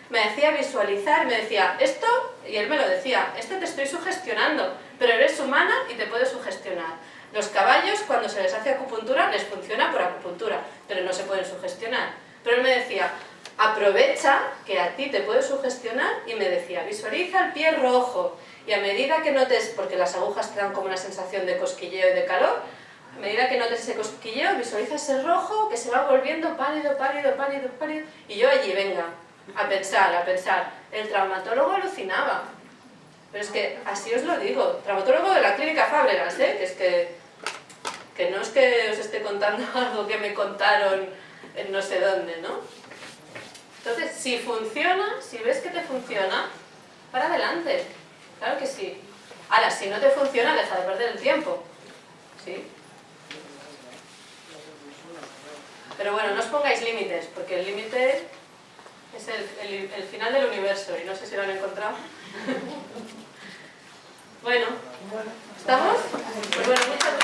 me decía visualizar, me decía, esto, y él me lo decía, esto te estoy sugestionando, pero eres humana y te puedes sugestionar. Los caballos, cuando se les hace acupuntura, les funciona por acupuntura, pero no se pueden sugestionar. Pero él me decía, aprovecha que a ti te puede sugestionar y me decía, visualiza el pie rojo y a medida que notes, porque las agujas te dan como una sensación de cosquilleo y de calor, a medida que notes ese cosquilleo, visualiza ese rojo que se va volviendo pálido, pálido, pálido, pálido, y yo allí, venga, a pensar, a pensar. El traumatólogo alucinaba, pero es que así os lo digo, traumatólogo de la clínica Fábregas, que es que no es que os esté contando algo que me contaron en no sé dónde, ¿no? Entonces, si funciona, si ves que te funciona, para adelante, claro que sí. Ahora, si no te funciona, deja de perder el tiempo, ¿sí? Pero bueno, no os pongáis límites, porque el límite es el final del universo, y no sé si lo han encontrado. Bueno, ¿estamos? Pues bueno, muchas gracias.